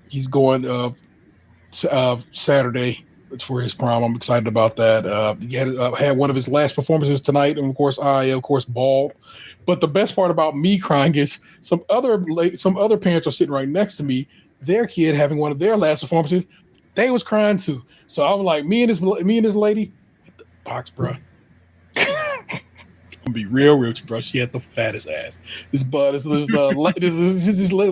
he's going Saturday for his prom. I'm excited about that. He had one of his last performances tonight, and of course, bawled. But the best part about me crying is some other parents are sitting right next to me. Their kid having one of their last performances, they was crying too. So I'm like, me and this lady, hit the box, bro. Be real with you, bro. She had the fattest ass. This little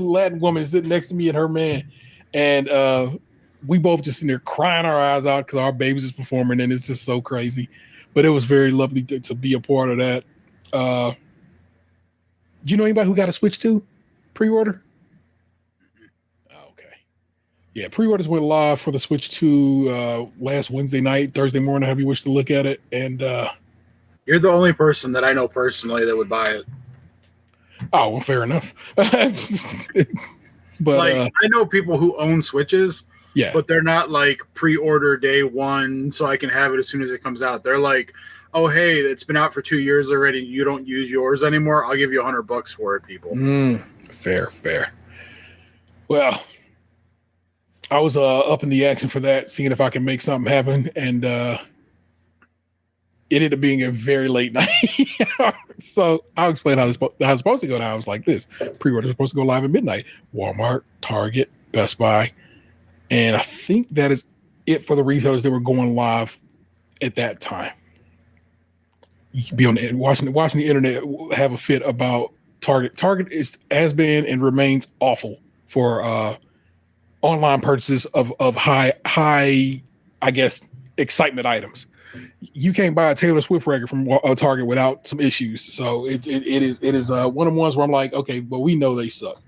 Latin woman is sitting next to me and her man, and we both just sitting there crying our eyes out because our babies is performing, and it's just so crazy. But it was very lovely to be a part of that. Do you know anybody who got a Switch 2 pre-order? Okay, yeah, pre-orders went live for the Switch 2 last Wednesday night, Thursday morning, however you wish to look at it, and. You're the only person that I know personally that would buy it. Oh, well, fair enough. But like, I know people who own Switches, yeah, but they're not like pre-order day one, so I can have it as soon as it comes out. They're like, oh, hey, it's been out for 2 years already. You don't use yours anymore. I'll give you $100 for it, people. Fair. Well, I was up in the action for that, seeing if I can make something happen, and it ended up being a very late night. So I'll explain how it's supposed to go down. I was like this. Pre-order is supposed to go live at midnight. Walmart, Target, Best Buy. And I think that is it for the retailers that were going live at that time. You can be on the watching the internet have a fit about Target. Target has been and remains awful for online purchases of high, I guess, excitement items. You can't buy a Taylor Swift record from Target without some issues. So it is one of the ones where I'm like, okay, but we know they suck.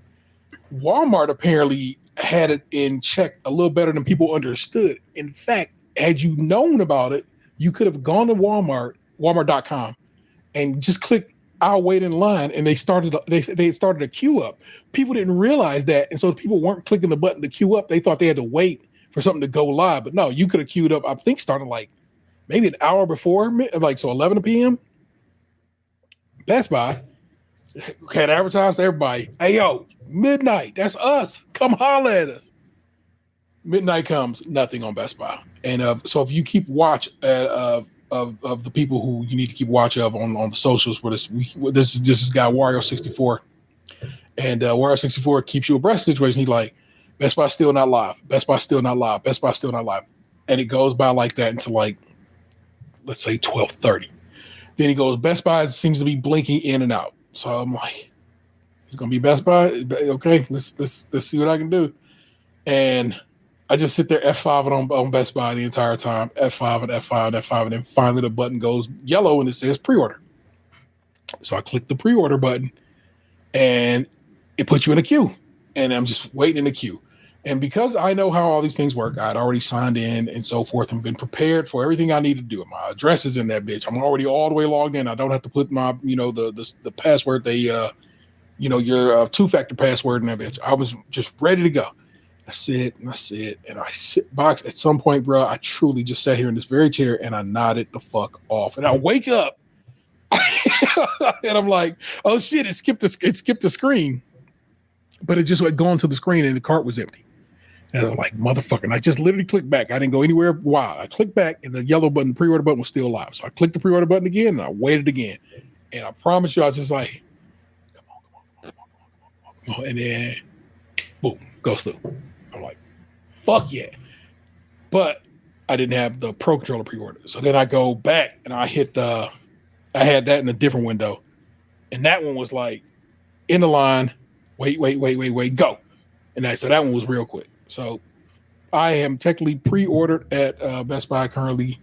Walmart apparently had it in check a little better than people understood. In fact, had you known about it, you could have gone to Walmart.com, and just clicked "I'll wait in line," and they started a queue up. People didn't realize that, and so people weren't clicking the button to queue up. They thought they had to wait for something to go live, but no, you could have queued up. I think started like maybe an hour before, like so 11 p.m. Best Buy had advertised to everybody, "Hey yo, midnight, that's us. Come holler at us." Midnight comes, nothing on Best Buy, and so if you keep watch of the people who you need to keep watch of on the socials for this is guy Wario64, and Wario64 keeps you abreast of the situation. He's like, Best Buy still not live. Best Buy still not live. Best Buy still not live, and it goes by like that until like, let's say 12:30. Then he goes, Best Buy seems to be blinking in and out. So I'm like, it's gonna be Best Buy. Okay, let's see what I can do. And I just sit there F5 on Best Buy the entire time, F5 and F5 and F5, and then finally the button goes yellow and it says pre-order. So I click the pre-order button, and it puts you in a queue, and I'm just waiting in the queue. And because I know how all these things work, I'd already signed in and so forth and been prepared for everything I need to do. My address is in that bitch. I'm already all the way logged in. I don't have to put my, the password, your two-factor password in that bitch. I was just ready to go. I sit, and I sit box. At some point, bro, I truly just sat here in this very chair and I nodded the fuck off. And I wake up and I'm like, oh shit, it skipped the screen. But it just had gone to the screen and the cart was empty. And I was like, motherfucker. And I just literally clicked back. I didn't go anywhere wild. I clicked back and the yellow button, pre-order button was still live. So I clicked the pre-order button again and I waited again. And I promise you, I was just like, come on. And then boom, goes through. I'm like, fuck yeah. But I didn't have the Pro Controller pre-order. So then I go back and I had that in a different window. And that one was like, in the line, wait, go. And so that one was real quick. So I am technically pre-ordered at Best Buy currently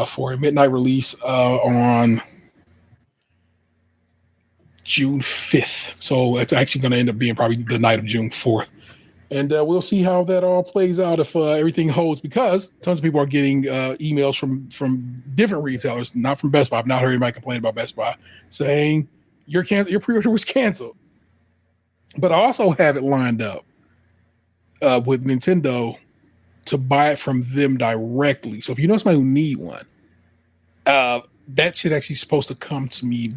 for a midnight release on June 5th. So it's actually going to end up being probably the night of June 4th. And we'll see how that all plays out if everything holds, because tons of people are getting emails from different retailers, not from Best Buy. I've not heard anybody complain about Best Buy, saying your pre-order was canceled. But I also have it lined up with Nintendo to buy it from them directly. So if you know somebody who need one, that shit actually supposed to come to me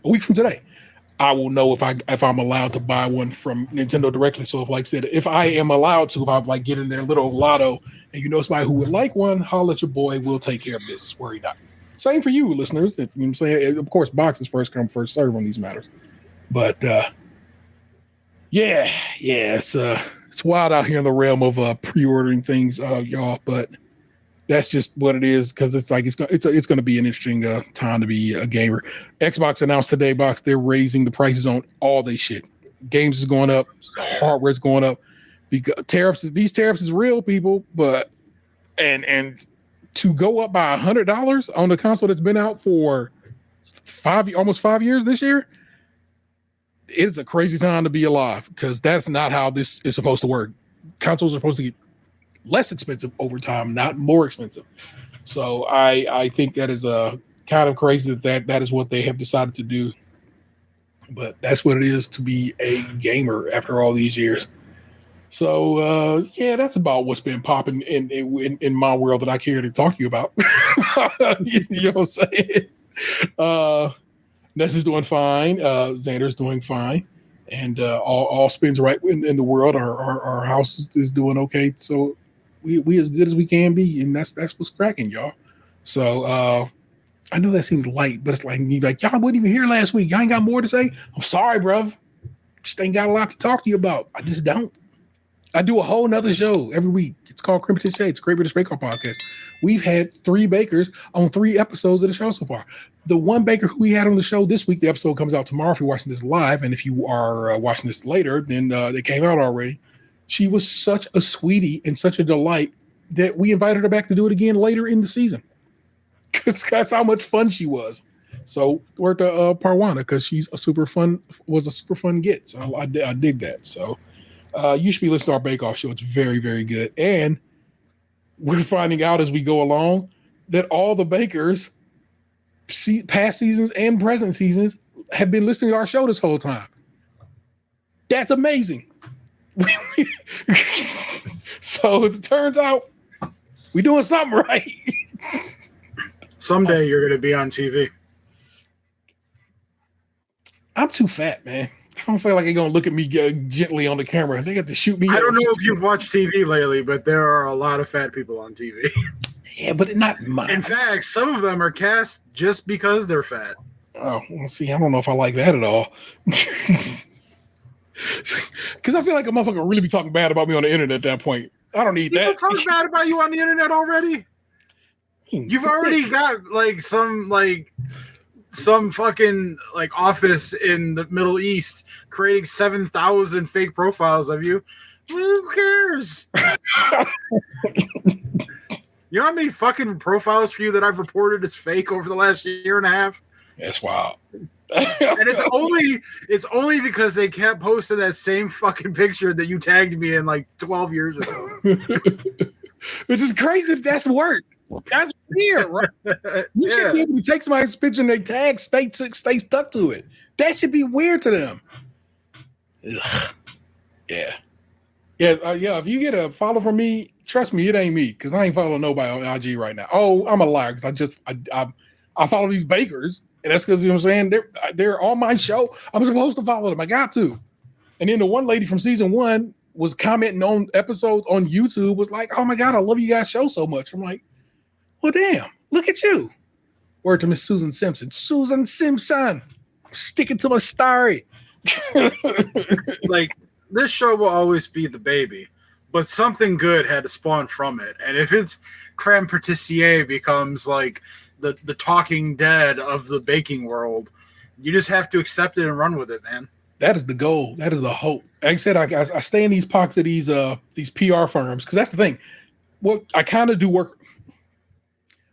a week from today. I will know if I'm allowed to buy one from Nintendo directly. So if I am allowed to, if I'm like getting their little lotto and you know somebody who would like one, holler at your boy. We'll take care of business. Worry not. Same for you, listeners. You know what I'm saying? Of course, boxes first come, first serve on these matters. But it's wild out here in the realm of pre-ordering things, y'all. But that's just what it is, because it's going to be an interesting time to be a gamer. Xbox announced today, they're raising the prices on all they shit. Games is going up, hardware's going up because these tariffs is real, people. But and to go up by $100 on the console that's been out for almost 5 years this year, it's a crazy time to be alive, because that's not how this is supposed to work. Consoles are supposed to get less expensive over time, not more expensive. So I think that is kind of crazy that is what they have decided to do. But that's what it is to be a gamer after all these years. So that's about what's been popping in my world that I care to talk to you about. You know what I'm saying? Ness is doing fine. Xander's doing fine. And all spins right in the world. Our house is doing okay. So we as good as we can be, and that's what's cracking, y'all. So I know that seems light, but it's like you're like, y'all wasn't even here last week. Y'all ain't got more to say. I'm sorry, bruv. Just ain't got a lot to talk to you about. I just don't. I do a whole nother show every week. It's called Crimson Shades, Great British Bake Off Podcast. We've had 3 bakers on 3 episodes of the show so far. The one baker who we had on the show this week, the episode comes out tomorrow if you're watching this live, and if you are watching this later, then they came out already. She was such a sweetie and such a delight that we invited her back to do it again later in the season. That's how much fun she was. So we're to Parwana, because was a super fun get. So I dig that. So you should be listening to our Bake Off show. It's very, very good. And we're finding out as we go along that all the bakers, past seasons and present seasons, have been listening to our show this whole time. That's amazing. So as it turns out, we're doing something right. Someday you're going to be on TV. I'm too fat, man. I don't feel like they're going to look at me gently on the camera. They got to shoot me. I don't know if you've watched TV lately, but there are a lot of fat people on TV. Yeah, but not mine. In fact, some of them are cast just because they're fat. Oh, well, see, I don't know if I like that at all. Because I feel like a motherfucker will really be talking bad about me on the internet at that point. I don't need that. People talk bad about you on the internet already? You've already got like some fucking like office in the Middle East creating 7,000 fake profiles of you. Who cares? You know how many fucking profiles for you that I've reported as fake over the last year and a half? That's wild. And it's only because they kept posting that same fucking picture that you tagged me in like 12 years ago. Which is crazy that's work. That's weird, right? You should be able to take somebody's picture and they tag, stay stuck to it. That should be weird to them. Ugh. Yeah. Yes, if you get a follow from me, trust me, it ain't me, because I ain't following nobody on IG right now. Oh, I'm a liar, because I follow these bakers, and that's because, you know what I'm saying, they're on my show. I'm supposed to follow them. I got to. And then the one lady from season 1 was commenting on episodes on YouTube, was like, oh my God, I love you guys' show so much. I'm like, well, damn, look at you. Word to Miss Susan Simpson. Susan Simpson, sticking to my story. Like, this show will always be the baby, but something good had to spawn from it. And if it's creme patissier becomes like the talking dead of the baking world, you just have to accept it and run with it, man. That is the goal. That is the hope. Like I said, I stay in these pockets of these PR firms, because that's the thing. Well, I kind of do work.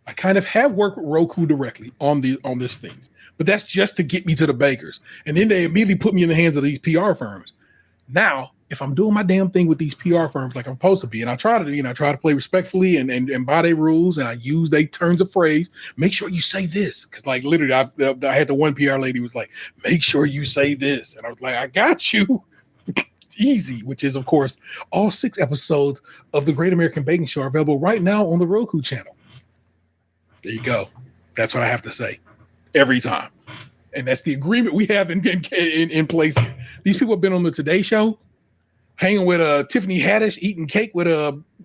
I kind of have worked with Roku directly on this things, but that's just to get me to the bakers. And then they immediately put me in the hands of these PR firms. Now, if I'm doing my damn thing with these PR firms like I'm supposed to be, and I try to do, I try to play respectfully and by their rules, and I use their turns of phrase. Make sure you say this, because like literally, I had the one PR lady who was like, "Make sure you say this," and I was like, "I got you." Easy, which is of course all 6 episodes of the Great American Baking Show are available right now on the Roku channel. There you go. That's what I have to say every time, and that's the agreement we have in place here. These people have been on the Today Show, hanging with Tiffany Haddish, eating cake with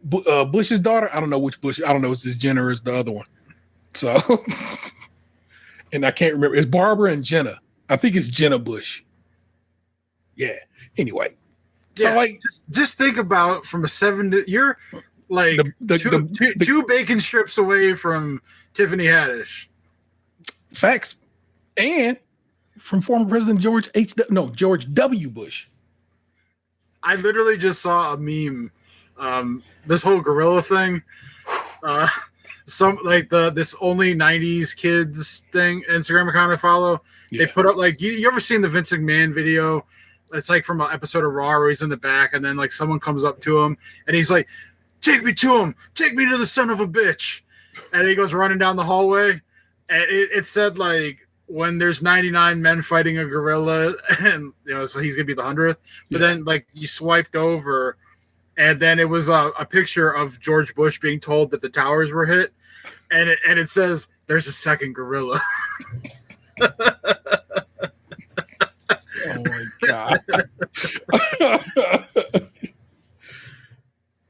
Bush's daughter. I don't know which Bush. I don't know if it's Jenna or it's the other one. So, and I can't remember. It's Barbara and Jenna. I think it's Jenna Bush. Yeah. Anyway. So like, just think about from a 7 to you're like two bacon strips away from Tiffany Haddish. Facts, and from former President George W. Bush. I literally just saw a meme. This whole gorilla thing. Some like this only 90s kids thing Instagram account I follow. Yeah. They put up like you ever seen the Vince McMahon video? It's like from an episode of Raw where he's in the back, and then like someone comes up to him and he's like, "Take me to him, take me to the son of a bitch," and he goes running down the hallway, and it said like when there's 99 men fighting a gorilla, and so he's gonna be the 100th. But then like you swiped over, and then it was a picture of George Bush being told that the towers were hit, and it says there's a second gorilla. Oh my God.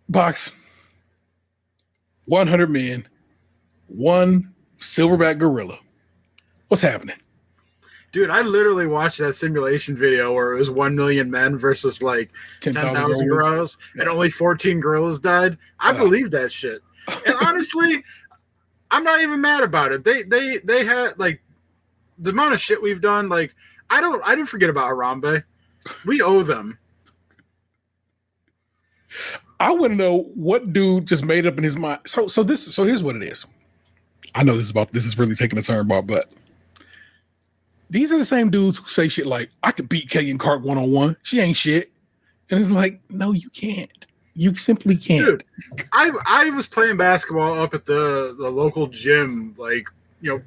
Box. 100 men, 1 silverback gorilla. What's happening? Dude, I literally watched that simulation video where it was 1 million men versus like 10,000 gorillas, and only 14 gorillas died. I believe that shit. And honestly, I'm not even mad about it. They had like the amount of shit we've done, like I didn't forget about Harambe. We owe them. I want to know what dude just made up in his mind. So here's what it is. I know this is really taking a turn, Bob, but these are the same dudes who say shit like, "I could beat Kagan Clark 1-on-1. She ain't shit." And it's like, no, you can't. You simply can't. Dude, I was playing basketball up at the local gym, like,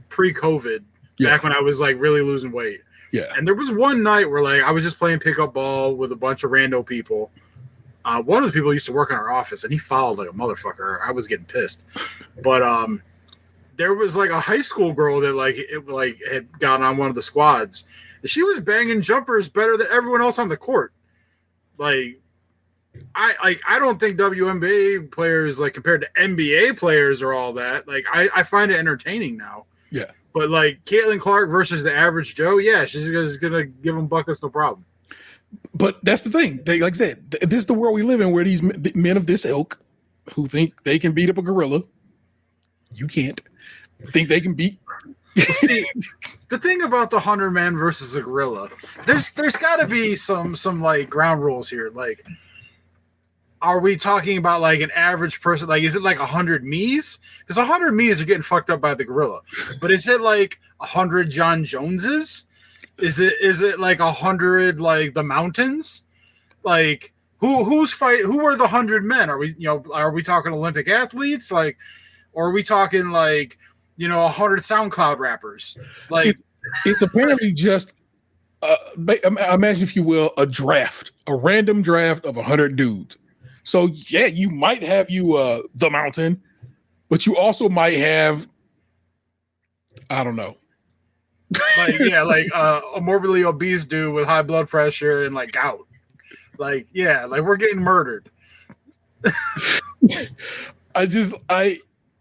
pre-COVID, back when I was like really losing weight. Yeah. And there was one night where like I was just playing pickup ball with a bunch of rando people. One of the people used to work in our office, and he fouled like a motherfucker. I was getting pissed. But there was like a high school girl that had gotten on one of the squads. And she was banging jumpers better than everyone else on the court. Like I don't think WNBA players, like compared to NBA players, are all that. Like I find it entertaining now. Yeah. But like Caitlin Clark versus the average Joe, yeah, she's gonna give them buckets, no problem. But that's the thing. They, like I said, this is the world we live in, where these men of this ilk who think they can beat up a gorilla, you can't. Think they can beat. See, the thing about the 100 man versus a gorilla, there's got to be some like ground rules here. Like, are we talking about like an average person? Like, is it like 100 me's? Because 100 me's are getting fucked up by the gorilla. But is it like 100 John Joneses? Is it like 100 like the mountains? Like who are the 100 men? Are we talking Olympic athletes? Like, or are we talking like 100 SoundCloud rappers? Like it's apparently just imagine, if you will, a random draft of 100 dudes. So yeah, you might have the mountain, but you also might have, I don't know. A morbidly obese dude with high blood pressure and like gout. Like, yeah, like we're getting murdered.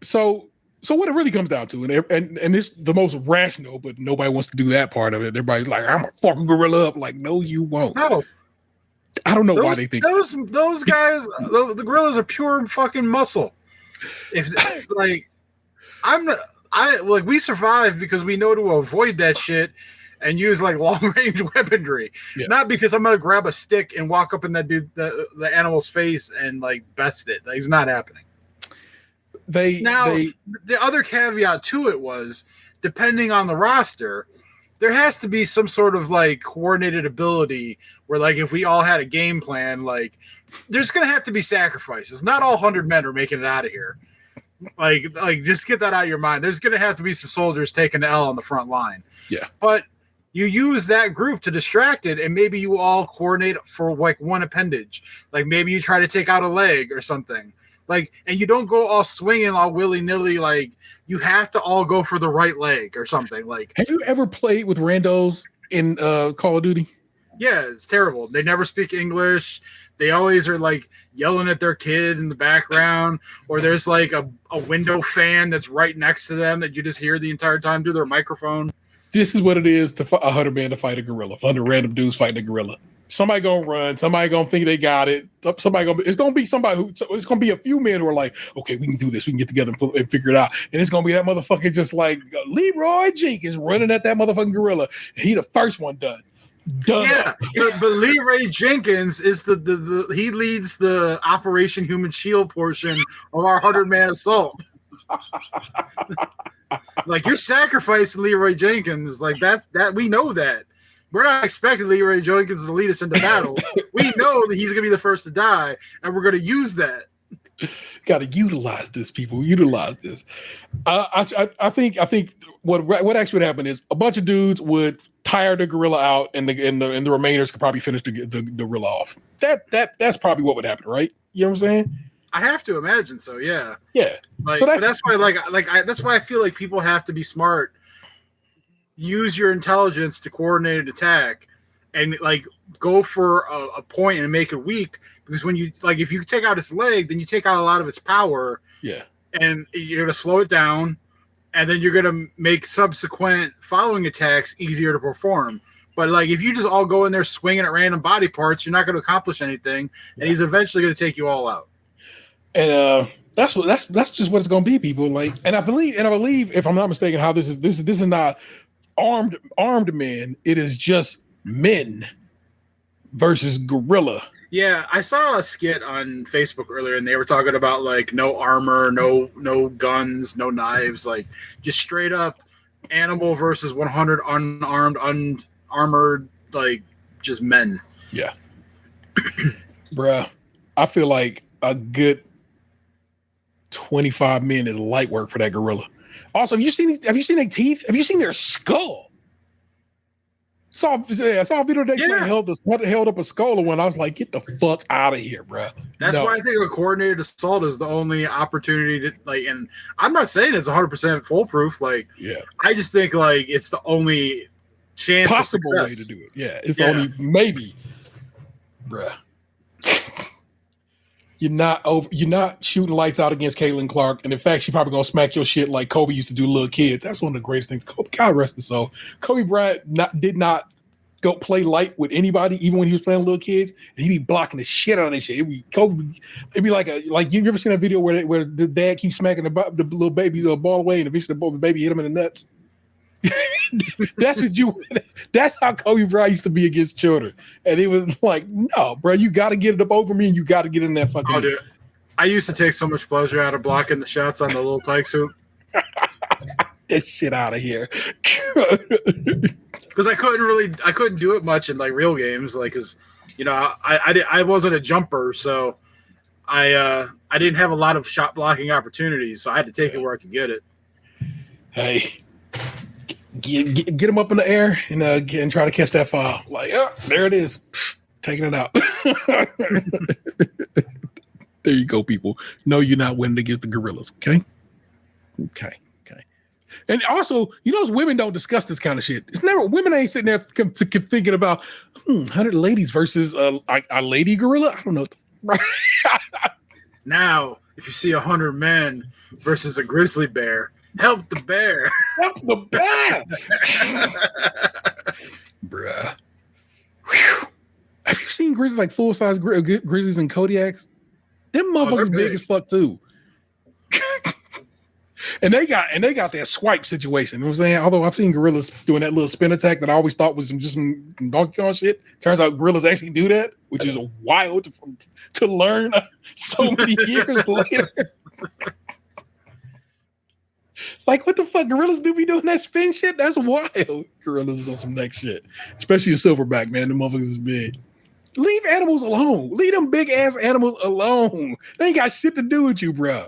So what it really comes down to, and it's the most rational, but nobody wants to do that part of it. Everybody's like, "I'm gonna fuck a gorilla up." Like, no, you won't. No. I don't know why they think those guys, the gorillas are pure fucking muscle. If like, we survive because we know to avoid that shit and use like long range weaponry, not because I'm gonna grab a stick and walk up in that dude the animal's face and like best it. Like, it's not happening. The other caveat to it was, depending on the roster, there has to be some sort of like coordinated ability where, like, if we all had a game plan, like, there's going to have to be sacrifices. Not all 100 men are making it out of here. Like, just get that out of your mind. There's going to have to be some soldiers taking the L on the front line. Yeah. But you use that group to distract it, and maybe you all coordinate for like one appendage. Like, maybe you try to take out a leg or something. Like, and you don't go all swinging all willy-nilly. Like, you have to all go for the right leg or something. Like, have you ever played with randos in Call of Duty? Yeah, it's terrible. They never speak English. They always are like yelling at their kid in the background, or there's like a window fan that's right next to them that you just hear the entire time through their microphone. This is what it is to 100 men to fight a gorilla. 100 random dudes fighting a gorilla. Somebody gonna run. Somebody gonna think they got it. It's gonna be somebody who. It's gonna be a few men who are like, okay, we can do this. We can get together and figure it out. And it's gonna be that motherfucker just like Leroy Jenkins running at that motherfucking gorilla. And he the first one done. Yeah, but Leroy Jenkins is the he leads the Operation Human Shield portion of our 100-man assault. Like, you're sacrificing Leroy Jenkins, like that we know that. We're not expecting Leroy Jenkins to lead us into battle. We know that he's gonna be the first to die, and we're gonna use that. Got to utilize this, people. Utilize this. I think what actually would happen is a bunch of dudes would tire the gorilla out, and the remainers could probably finish the gorilla off. That's probably what would happen, right? You know what I'm saying? I have to imagine so. Yeah. Yeah. Like, so that's why, that's why I feel like people have to be smart. Use your intelligence to coordinate an attack, and like go for a point and make it weak. Because when you if you take out its leg, then you take out a lot of its power. Yeah. And you're gonna slow it down, and then you're gonna make subsequent following attacks easier to perform. But like, if you just all go in there swinging at random body parts, you're not going to accomplish anything, and he's eventually going to take you all out. And that's just what it's going to be, people. Like, and I believe, if I'm not mistaken, how this is not armed men. It is just men versus gorilla. Yeah, I saw a skit on Facebook earlier, and they were talking about like no armor, no guns, no knives, like just straight up animal versus 100 unarmed, unarmored, like just men. Yeah, bruh. I feel like a good 25 men is light work for that gorilla. Also, have you seen their teeth? Have you seen their skull? I saw a video today. Yeah. Held up a skull when I was like, get the fuck out of here, bro. That's why I think a coordinated assault is the only opportunity to like, and I'm not saying it's 100% foolproof. Like, yeah, I just think like it's the only chance possible way to do it. Yeah, it's the only maybe, bruh. You're not shooting lights out against Caitlin Clark, and in fact, she probably gonna smack your shit like Kobe used to do to little kids. That's one of the greatest things. God rest his soul. Kobe Bryant did not go play light with anybody, even when he was playing with little kids, and he'd be blocking the shit out of that shit. It'd be like you ever seen that video where the dad keeps smacking the little baby ball away, and eventually the baby hit him in the nuts. That's how Kobe Bryant used to be against children, and it was like, no, bro, you got to get it up over me, and you got to get in that fucking. Oh, dude, I used to take so much pleasure out of blocking the shots on the little Tykes hoop. That shit out of here, because I couldn't do it much in like real games, like because I wasn't a jumper, so I didn't have a lot of shot blocking opportunities, so I had to take it where I could get it. Hey. Get them up in the air and try to catch that foul. Like, oh, there it is, taking it out. There you go, people. No, you're not winning against the gorillas. Okay. And also, women don't discuss this kind of shit. It's never women ain't sitting there thinking about 100 ladies versus a lady gorilla. I don't know. Now, if you see 100 men versus a grizzly bear. Help the bear. Help the bear. Bruh. Whew. Have you seen grizzlies, like full-size grizzlies and Kodiaks? Them motherfuckers big as fuck too. and they got that swipe situation. You know what I'm saying? Although I've seen gorillas doing that little spin attack that I always thought was just some Donkey Kong shit. Turns out gorillas actually do that, which is wild to learn so many years later. Like, what the fuck? Gorillas do be doing that spin shit? That's wild. Gorillas is on some next shit. Especially a silverback, man. The motherfuckers is big. Leave animals alone. Leave them big ass animals alone. They ain't got shit to do with you, bro.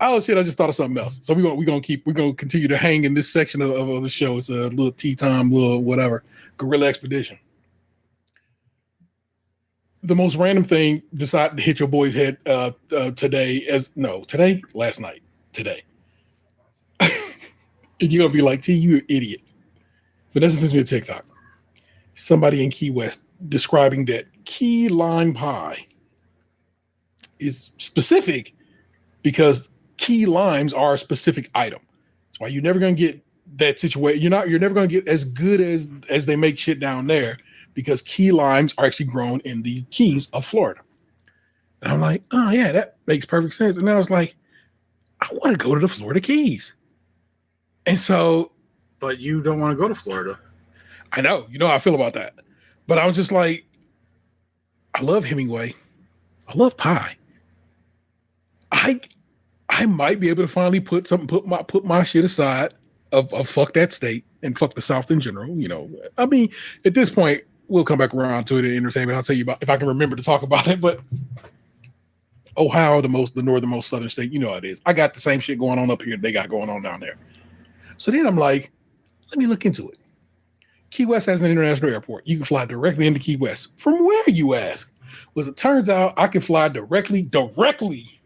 Oh shit! I just thought of something else. So we're gonna continue to hang in this section of the show. It's a little tea time, little whatever. Gorilla Expedition. The most random thing decided to hit your boy's head last night. Today. And you're gonna be like, T, you an idiot. Vanessa sends me a TikTok. Somebody in Key West describing that key lime pie is specific because key limes are a specific item. That's why you're never gonna get that situation. You're never gonna get as good as they make shit down there because key limes are actually grown in the Keys of Florida. And I'm like, oh yeah, that makes perfect sense. And I was like, I want to go to the Florida Keys. And so, but you don't want to go to Florida. I know, you know how I feel about that. But I was just like, I love Hemingway. I love pie. I might be able to finally put my shit aside of fuck that state and fuck the South in general. You know, I mean, at this point, we'll come back around to it in entertainment. I'll tell you about if I can remember to talk about it. But Ohio, the northernmost southern state, you know how it is. I got the same shit going on up here they got going on down there. So then I'm like, let me look into it. Key West has an international airport. You can fly directly into Key West. From where, you ask? Well, it turns out I can fly directly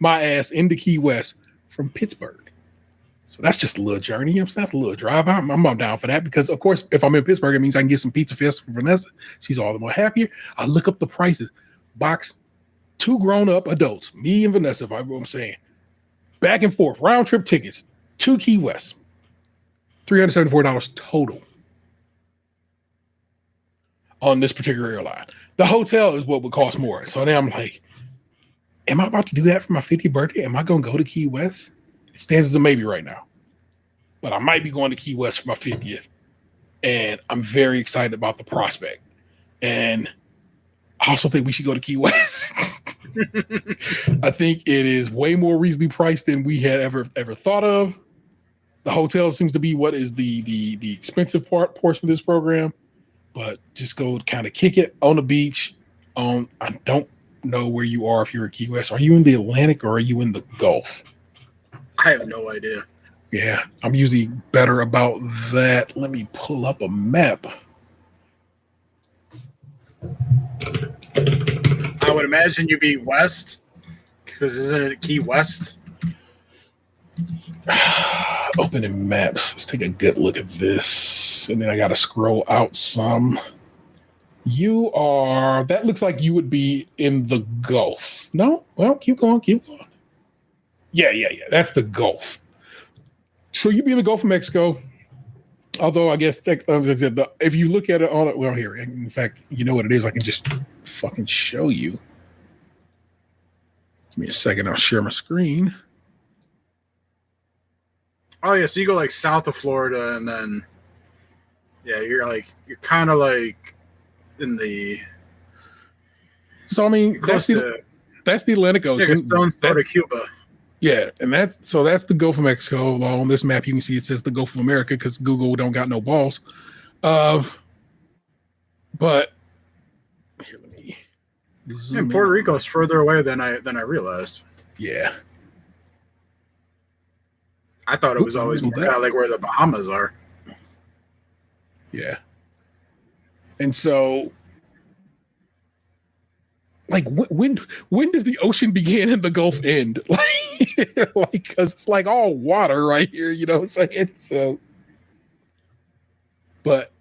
my ass into Key West from Pittsburgh. So that's just a little journey. You know what I'm saying? That's a little drive. I'm down for that because, of course, if I'm in Pittsburgh, it means I can get some pizza fest for Vanessa. She's all the more happier. I look up the prices. Box 2 grown-up adults, me and Vanessa, if I'm saying, back and forth, round-trip tickets to Key West. $374 total on this particular airline. The hotel is what would cost more. So now I'm like, am I about to do that for my 50th birthday? Am I going to go to Key West? It stands as a maybe right now. But I might be going to Key West for my 50th. And I'm very excited about the prospect. And I also think we should go to Key West. I think it is way more reasonably priced than we had ever thought of. The hotel seems to be what is the expensive portion of this program, but just go kind of kick it on the beach. I don't know where you are if you're in Key West. Are you in the Atlantic or are you in the Gulf? I have no idea. Yeah, I'm usually better about that. Let me pull up a map. I would imagine you'd be west because isn't it Key West? Opening maps. Let's take a good look at this. And then I got to scroll out some. That looks like you would be in the Gulf. No? Well, keep going. Yeah. That's the Gulf. So you'd be in the Gulf of Mexico. Although I guess if you look at it on it, well, here, in fact, you know what it is. I can just fucking show you. Give me a second. I'll share my screen. Oh yeah, so you go like south of Florida, and then you're kind of like in the. So I mean, that's the Atlantic Ocean. Stone's part of Cuba. Yeah, and that's the Gulf of Mexico. On this map, you can see it says the Gulf of America because Google don't got no balls. But here, let me. And Puerto Rico is further away than I realized. Yeah. I thought it was always kind of like where the Bahamas are. Yeah. And so, like, when does the ocean begin and the Gulf end? Like, because it's like all water right here, you know what I'm saying? So, but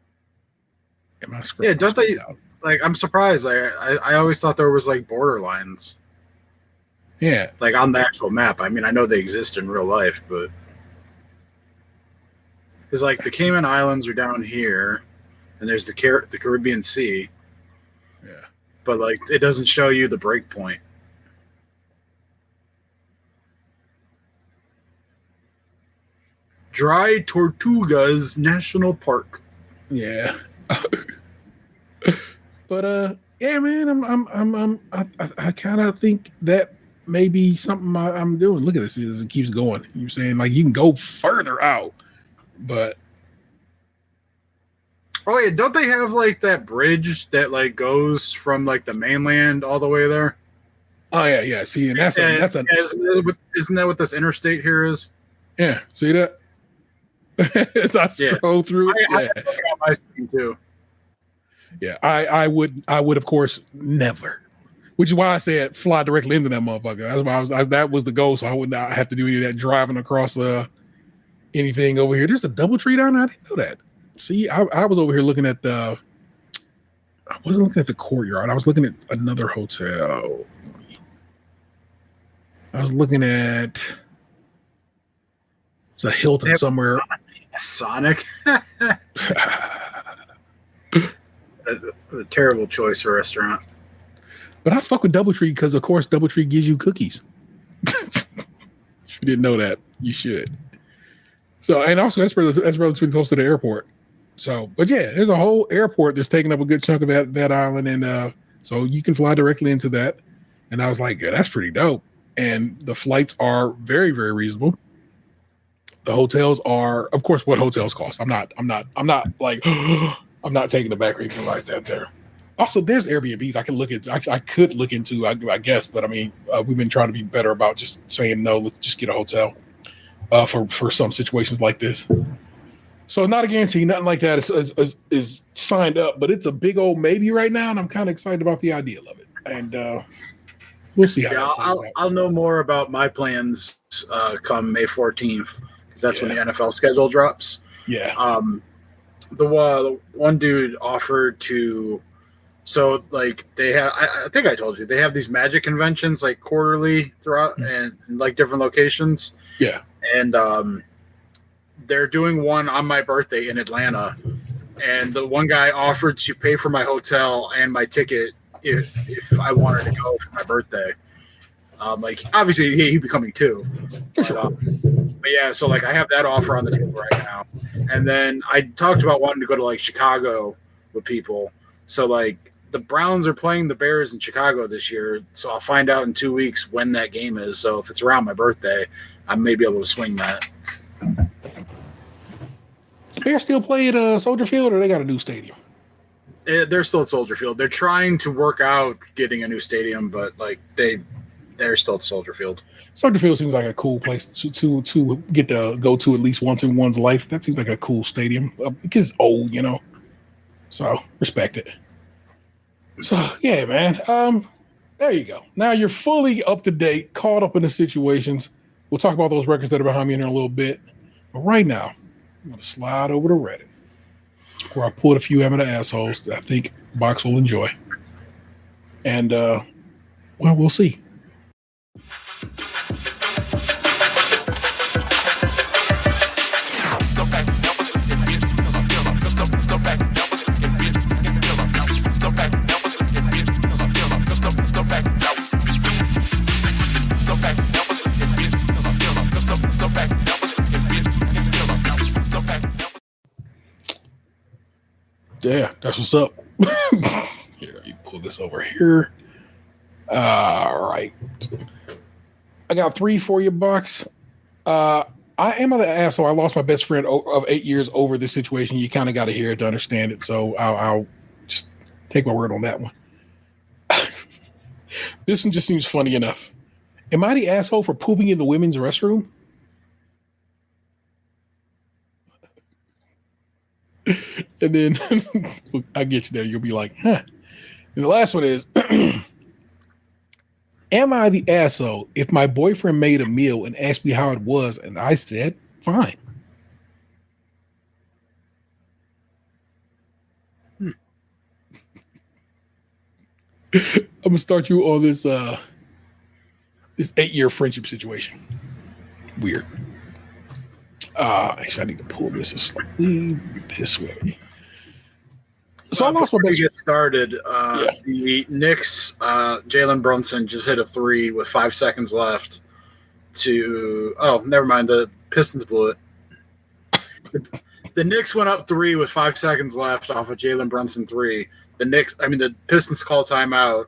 am I screwed? Yeah, don't they? Like, I'm surprised. Like, I always thought there was like border lines. Yeah, like on the actual map. I mean, I know they exist in real life, but it's like the Cayman Islands are down here, and there's the Caribbean Sea. Yeah, but like it doesn't show you the break point. Dry Tortugas National Park. Yeah. But yeah, man, I kind of think that maybe something I'm doing. Look at this as it keeps going. You're saying like you can go further out, but oh yeah, don't they have like that bridge that like goes from like the mainland all the way there? oh yeah. See, and that's a isn't that what this interstate here is? yeah. See that? As I scroll through it, I have it on my screen too. Yeah, I would of course never. Which is why I said fly directly into that motherfucker. That's why that was the goal, so I would not have to do any of that driving across anything over here. There's a double tree down there. I didn't know that. See, I was over here looking at I wasn't looking at the courtyard. I was looking at another hotel. I was looking at it's a Hilton somewhere. Sonic. a terrible choice for a restaurant. But I fuck with DoubleTree because, of course, DoubleTree gives you cookies. If you didn't know that, you should. So, and also that's relatively close to the airport. So, but yeah, there's a whole airport that's taking up a good chunk of that island, and so you can fly directly into that. And I was like, yeah, that's pretty dope. And the flights are very, very reasonable. The hotels are, of course, what hotels cost. I'm not like I'm not taking it back or anything like that there. Also, there's Airbnbs I could look into, I guess, but I mean, we've been trying to be better about just saying no. Let's just get a hotel for some situations like this. So, not a guarantee, nothing like that is signed up, but it's a big old maybe right now, and I'm kind of excited about the idea of it. And we'll see how. Yeah, I'll know more about my plans come May 14th because that's when the NFL schedule drops. Yeah. The one dude offered to. So, like, they have, I think I told you, they have these magic conventions, like, quarterly throughout and like different locations. Yeah. And they're doing one on my birthday in Atlanta. And the one guy offered to pay for my hotel and my ticket if I wanted to go for my birthday. Like, obviously, he'd be coming too. But yeah, so, like, I have that offer on the table right now. And then I talked about wanting to go to, like, Chicago with people. So, like, the Browns are playing the Bears in Chicago this year, so I'll find out in 2 weeks when that game is. So if it's around my birthday, I may be able to swing that. Bears still play at Soldier Field, or they got a new stadium? They're still at Soldier Field. They're trying to work out getting a new stadium, but like they're still at Soldier Field. Soldier Field seems like a cool place to get to go to at least once in one's life. That seems like a cool stadium because it's old, you know. So respect it. So yeah, man. There you go. Now you're fully up to date, caught up in the situations. We'll talk about those records that are behind me in a little bit. But right now, I'm gonna slide over to Reddit, where I pulled a few amateur assholes that I think Box will enjoy. And well, we'll see. Yeah, that's what's up. Here, you pull this over here. All right. I got 3 for you, Bucks. I am an asshole. I lost my best friend of 8 years over this situation. You kind of got to hear it to understand it. So I'll just take my word on that one. This one just seems funny enough. Am I the asshole for pooping in the women's restroom? And then I get you there. You'll be like, huh. And the last one is, am I the asshole if my boyfriend made a meal and asked me how it was and I said, fine? I'm going to start you on this 8-year friendship situation. Weird. Actually, I need to pull this slightly this way. So I lost my best. Get started. The Knicks, Jalen Brunson just hit a 3 with 5 seconds left. Never mind. The Pistons blew it. The Knicks went up 3 with 5 seconds left off of Jalen Brunson 3. The Pistons call timeout.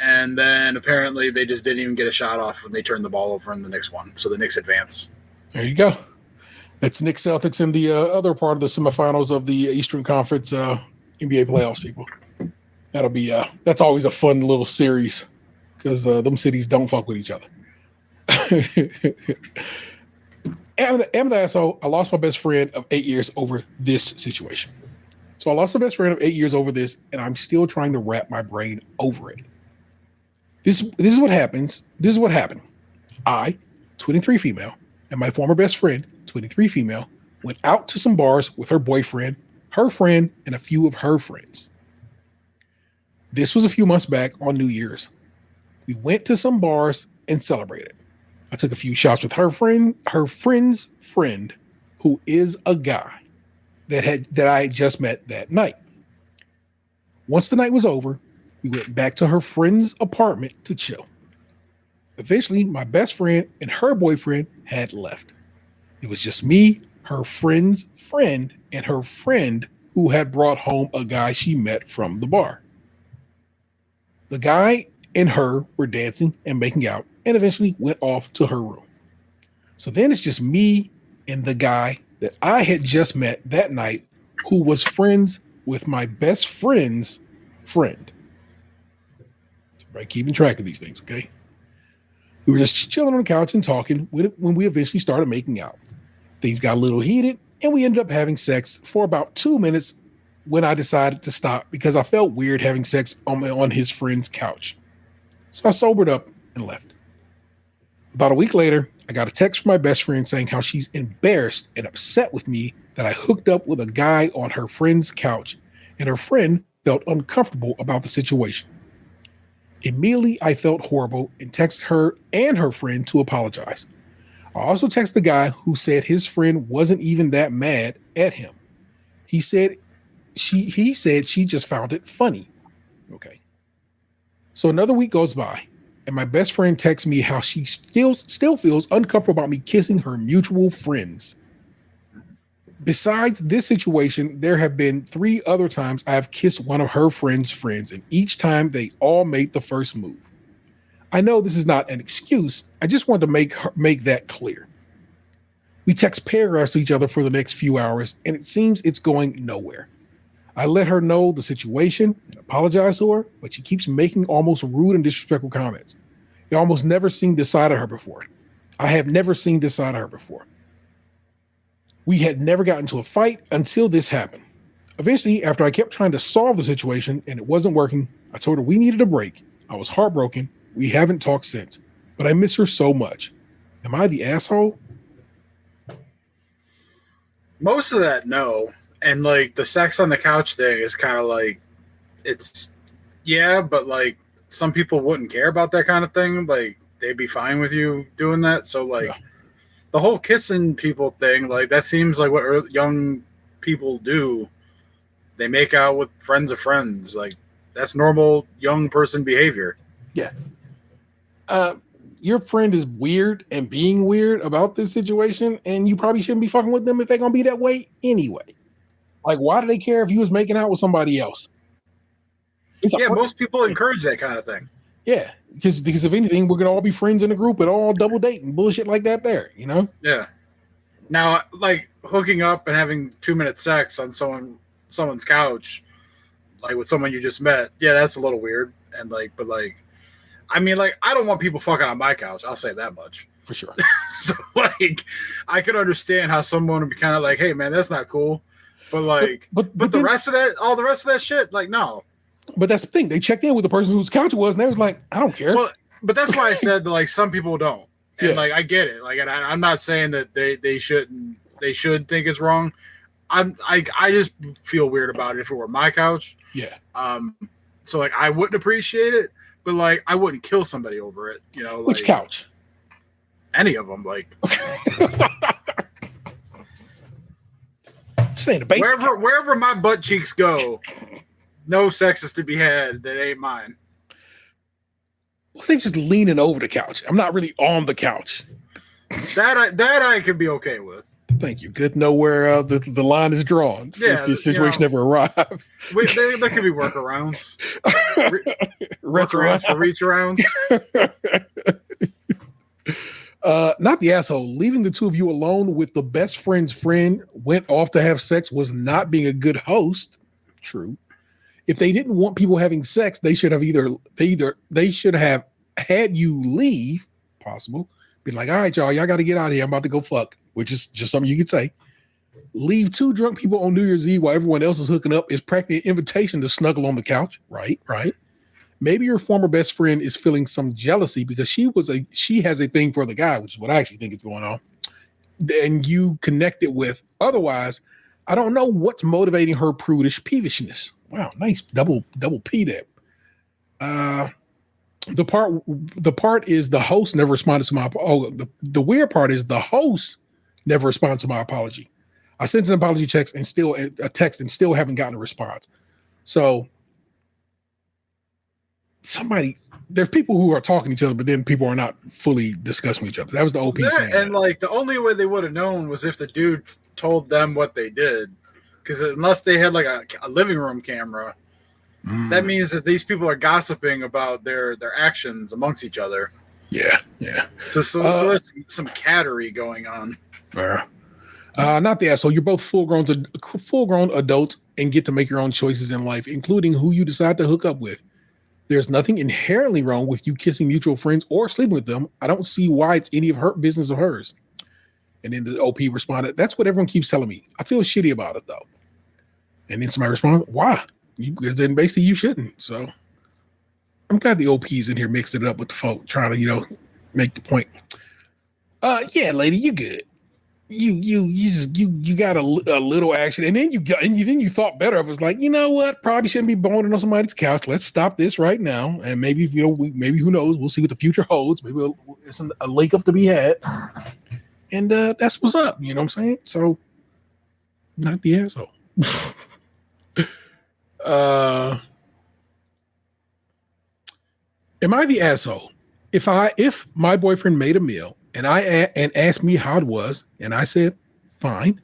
And then apparently they just didn't even get a shot off when they turned the ball over in the next one. So the Knicks advance. There you go. That's Knicks Celtics in the other part of the semifinals of the Eastern Conference NBA playoffs, people. That'll be that's always a fun little series because them cities don't fuck with each other. And the asshole, I lost my best friend of 8 years over this situation. So I lost my best friend of 8 years over this, and I'm still trying to wrap my brain over it. This is what happens. This is what happened. I, 23 female, and my former best friend, 23 female, went out to some bars with her boyfriend, her friend, and a few of her friends. This was a few months back on New Year's. We went to some bars and celebrated. I took a few shots with her friend's friend, who is a guy that I had just met that night. Once the night was over, we went back to her friend's apartment to chill. Eventually, my best friend and her boyfriend had left. It was just me, her friend's friend, and her friend who had brought home a guy she met from the bar. The guy and her were dancing and making out and eventually went off to her room. So then it's just me and the guy that I had just met that night who was friends with my best friend's friend. Right, keeping track of these things, okay? We were just chilling on the couch and talking when we eventually started making out. Things got a little heated and we ended up having sex for about 2 minutes when I decided to stop because I felt weird having sex on his friend's couch. So I sobered up and left. About a week later, I got a text from my best friend saying how she's embarrassed and upset with me that I hooked up with a guy on her friend's couch, and her friend felt uncomfortable about the situation. Immediately, I felt horrible and texted her and her friend to apologize. I also texted the guy who said his friend wasn't even that mad at him. He said she just found it funny. Okay. So another week goes by, and my best friend texts me how she still feels uncomfortable about me kissing her mutual friends. Besides this situation, there have been 3 other times I have kissed one of her friends' friends, and each time they all made the first move. I know this is not an excuse. I just want to make that clear. We text paragraphs to each other for the next few hours, and it seems it's going nowhere. I let her know the situation and apologize to her, but she keeps making almost rude and disrespectful comments. I almost never seen this side of her before. I have never seen this side of her before. We had never gotten into a fight until this happened. Eventually, after I kept trying to solve the situation and it wasn't working, I told her we needed a break. I was heartbroken. We haven't talked since, but I miss her so much. Am I the asshole? Most of that, no. And like the sex on the couch thing is kind of like, it's, yeah, but like some people wouldn't care about that kind of thing. Like they'd be fine with you doing that. So like the whole kissing people thing, like that seems like what young people do. They make out with friends of friends. Like that's normal young person behavior. Yeah. Your friend is weird and being weird about this situation, and you probably shouldn't be fucking with them if they're going to be that way anyway. Like, why do they care if you was making out with somebody else? Yeah, most people encourage that kind of thing. Yeah, because if anything, we're going to all be friends in a group and all double date and bullshit like that there, you know? Yeah. Now, like, hooking up and having 2-minute sex on someone's couch, like with someone you just met, yeah, that's a little weird. And like, but like, I mean, like, I don't want people fucking on my couch. I'll say that much. For sure. So, like, I could understand how someone would be kind of like, hey, man, that's not cool. But, like, but the then, rest of that, all the rest of that shit, like, no. But that's the thing. They checked in with the person whose couch it was, and they was like, I don't care. Well, but that's why I said that, like, some people don't. And, like, I get it. Like, and I'm not saying that they should think it's wrong. I just feel weird about it if it were my couch. Yeah. So, like, I wouldn't appreciate it. But, like, I wouldn't kill somebody over it, you know. Which like, couch? Any of them, like. Saying the wherever my butt cheeks go, no sex is to be had that ain't mine. Well, they just leaning over the couch. I'm not really on the couch. That I could be okay with. Thank you. Good to know where the line is drawn if this situation ever arrives. There could be workarounds. Workarounds for reach arounds. Not the asshole. Leaving the two of you alone with the best friend's friend went off to have sex was not being a good host. True. If they didn't want people having sex, they should have they should have had you leave. Possible. Been like, all right, y'all got to get out of here. I'm about to go fuck, which is just something you could say. Leave two drunk people on New Year's Eve while everyone else is hooking up is practically an invitation to snuggle on the couch. Right. Maybe your former best friend is feeling some jealousy because she has a thing for the guy, which is what I actually think is going on. And you connect it with. Otherwise, I don't know what's motivating her prudish peevishness. Wow, nice double P there. The part is the host never responded to my. The weird part is the host never responded to my apology. I sent an apology text and still haven't gotten a response. So there's people who are talking to each other, but then people are not fully discussing each other. That was the OP saying. And like the only way they would have known was if the dude told them what they did, because unless they had like a living room camera. That means that these people are gossiping about their actions amongst each other. Yeah. So there's some cattery going on. Not the asshole. You're both full-grown adults and get to make your own choices in life, including who you decide to hook up with. There's nothing inherently wrong with you kissing mutual friends or sleeping with them. I don't see why it's any of her business of hers. And then the OP responded, that's what everyone keeps telling me. I feel shitty about it, though. And then somebody responded, why? Because then basically you shouldn't. So I'm glad the OP's in here mixing it up with the folk trying to, make the point. Yeah, lady, you good. You got a little action, and then you thought better of it. Was like, you know what? Probably shouldn't be boning on somebody's couch. Let's stop this right now, and maybe maybe who knows? We'll see what the future holds. Maybe it's a link up to be had, and that's what's up. You know what I'm saying? So, not the asshole. Am I the asshole if my boyfriend made a meal and asked me how it was and I said fine?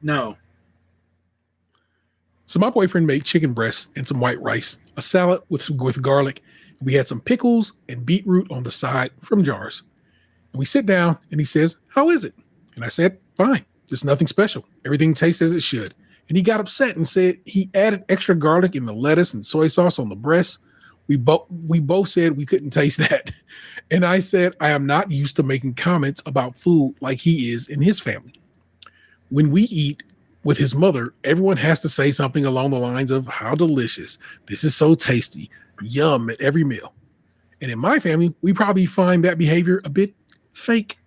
No. So my boyfriend made chicken breasts and some white rice, a salad with garlic. We had some pickles and beetroot on the side from jars. And we sit down and he says, how is it? And I said, fine. There's nothing special. Everything tastes as it should. And he got upset and said he added extra garlic in the lettuce and soy sauce on the breast. We both said we couldn't taste that. And I said, I am not used to making comments about food like he is in his family. When we eat with his mother, everyone has to say something along the lines of how delicious. This is so tasty. Yum at every meal. And in my family, we probably find that behavior a bit fake.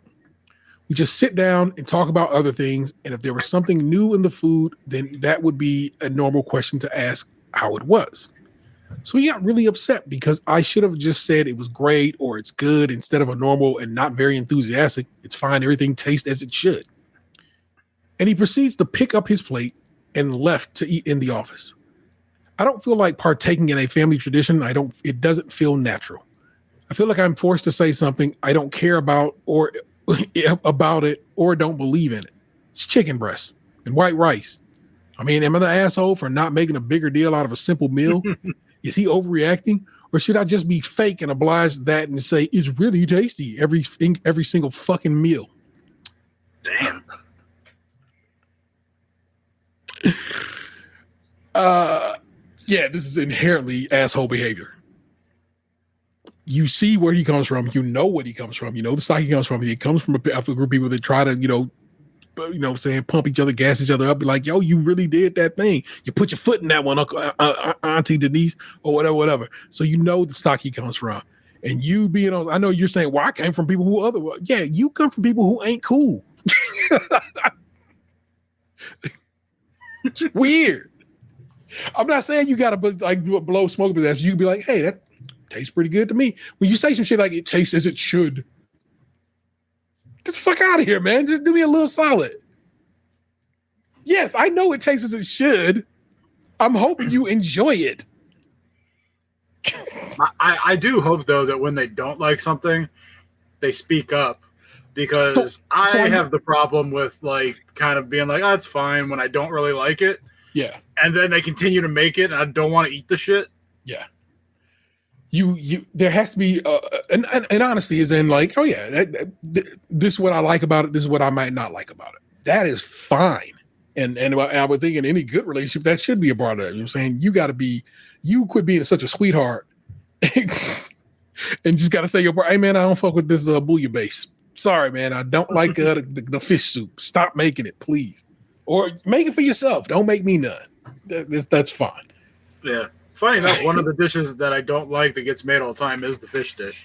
We just sit down and talk about other things. And if there was something new in the food, then that would be a normal question to ask how it was. So he got really upset because I should have just said it was great or it's good instead of a normal and not very enthusiastic. It's fine. Everything tastes as it should. And he proceeds to pick up his plate and left to eat in the office. I don't feel like partaking in a family tradition. It doesn't feel natural. I feel like I'm forced to say something I don't care about or about it or don't believe in it. It's chicken breast and white rice. I mean, am I the asshole for not making a bigger deal out of a simple meal? Is he overreacting? Or should I just be fake and oblige that and say it's really tasty every single fucking meal? Damn. Yeah, this is inherently asshole behavior. You see where he comes from. You know what he comes from. You know the stock he comes from. He comes from a group of people that try to, pump each other, gas each other up. Be like, yo, you really did that thing. You put your foot in that one, Auntie Denise, or whatever. So you know the stock he comes from. And you being on, I know you're saying, well, I came from people who otherwise. Yeah, you come from people who ain't cool. It's weird. I'm not saying you got to blow smoke up his ass. You can be like, hey, that tastes pretty good to me. When you say some shit like it tastes as it should, get the fuck out of here, man. Just do me a little solid. Yes, I know it tastes as it should. I'm hoping you enjoy it. I do hope though that when they don't like something, they speak up, because I have the problem with like kind of being like, oh, it's fine when I don't really like it. Yeah. And then they continue to make it and I don't want to eat the shit. Yeah. You there has to be and honesty is in like, oh yeah, this is what I like about it, this is what I might not like about it. That is fine. And I would think in any good relationship that should be a part of that. You know what I'm saying? You quit being such a sweetheart and just gotta say, hey man, I don't fuck with this bouillabaisse. Sorry, man, I don't like the fish soup. Stop making it, please. Or make it for yourself. Don't make me none. That's fine. Yeah. Funny enough, one of the dishes that I don't like that gets made all the time is the fish dish.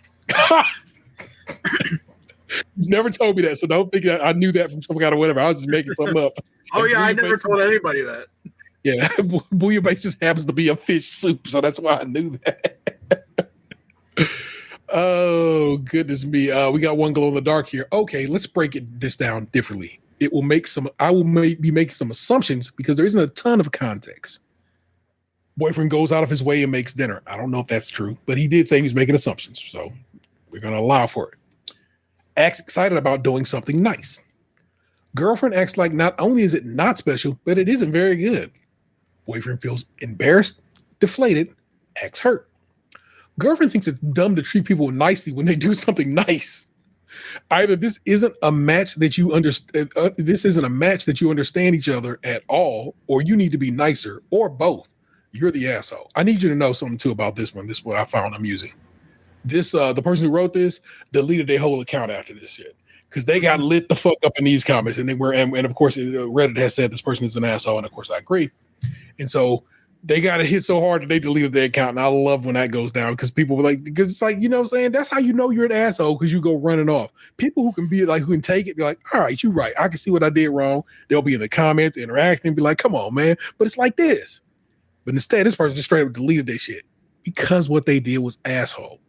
You never told me that, so don't think that I knew that from some kind of whatever. I was just making something up. Oh yeah, I never told anybody that. Yeah, bouillabaisse just happens to be a fish soup, so that's why I knew that. Oh goodness me! We got one glow in the dark here. Okay, let's break this down differently. It will make some. I will be making some assumptions because there isn't a ton of context. Boyfriend goes out of his way and makes dinner. I don't know if that's true, but he did say he's making assumptions, so we're going to allow for it. Acts excited about doing something nice. Girlfriend acts like not only is it not special, but it isn't very good. Boyfriend feels embarrassed, deflated, acts hurt. Girlfriend thinks it's dumb to treat people nicely when they do something nice. Either this isn't a match that you understand. This isn't a match that you understand each other at all, or you need to be nicer, or both. You're the asshole. I need you to know something too about this one. This is what I found amusing. This the person who wrote this deleted their whole account after this shit because they got lit the fuck up in these comments, and they were and of course Reddit has said this person is an asshole, and of course I agree. And so they got it hit so hard that they deleted their account, and I love when that goes down because people were like, because it's like, you know what I'm saying, that's how you know you're an asshole, because you go running off. People who can be like, who can take it, be like, all right, you're right, I can see what I did wrong. They'll be in the comments interacting, be like, come on man, but it's like this. But instead, this person just straight up deleted their shit because what they did was asshole.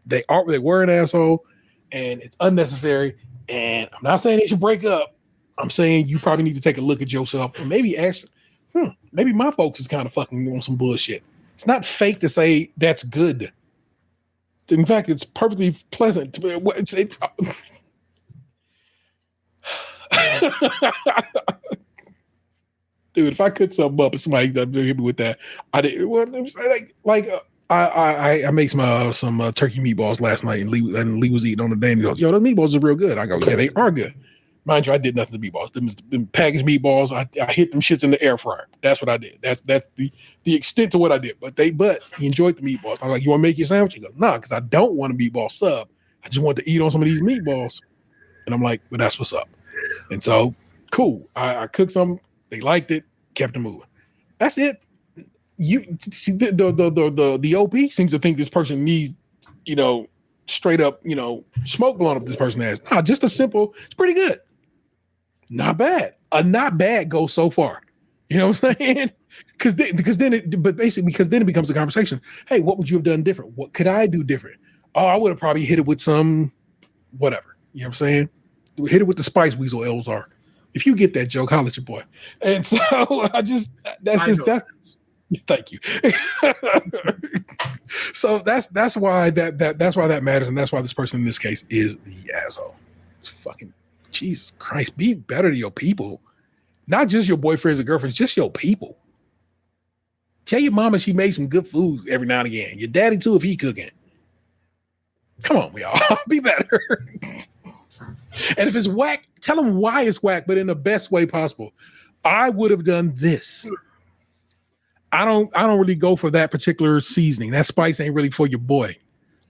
They were an asshole, and it's unnecessary. And I'm not saying they should break up. I'm saying you probably need to take a look at yourself and maybe ask, maybe my folks is kind of fucking on some bullshit. It's not fake to say that's good. In fact, it's perfectly pleasant. It's dude, if I cook something up and somebody hit me with that, I did. Well, I made some turkey meatballs last night, and Lee was eating on the day, and he goes, "Yo, those meatballs are real good." I go, "Yeah, they are good." Mind you, I did nothing to meatballs. Them packaged meatballs, I hit them shits in the air fryer. That's what I did. That's the extent to what I did. But he enjoyed the meatballs. I'm like, "You want to make your sandwich?" He goes, "Nah, because I don't want a meatball sub. I just want to eat on some of these meatballs." And I'm like, "But that's what's up." And so, cool. I cooked some. They liked it, kept it moving. That's it. You see, the OP seems to think this person needs, straight up, smoke blown up this person has. Nah, just a simple, it's pretty good. Not bad. A not bad goes so far. You know what I'm saying? Because then it becomes a conversation. Hey, what would you have done different? What could I do different? Oh, I would have probably hit it with some whatever. You know what I'm saying? Hit it with the Spice Weasel Elzar. If you get that joke, holler at your boy. And so thank you. So that's why that's why that matters, and that's why this person in this case is the asshole. It's fucking Jesus Christ. Be better to your people, not just your boyfriends and girlfriends, just your people. Tell your mama she made some good food every now and again. Your daddy too if he cooking. Come on, y'all. Be better. And if it's whack, tell them why it's whack, but in the best way possible. I would have done this. I don't really go for that particular seasoning. That spice ain't really for your boy.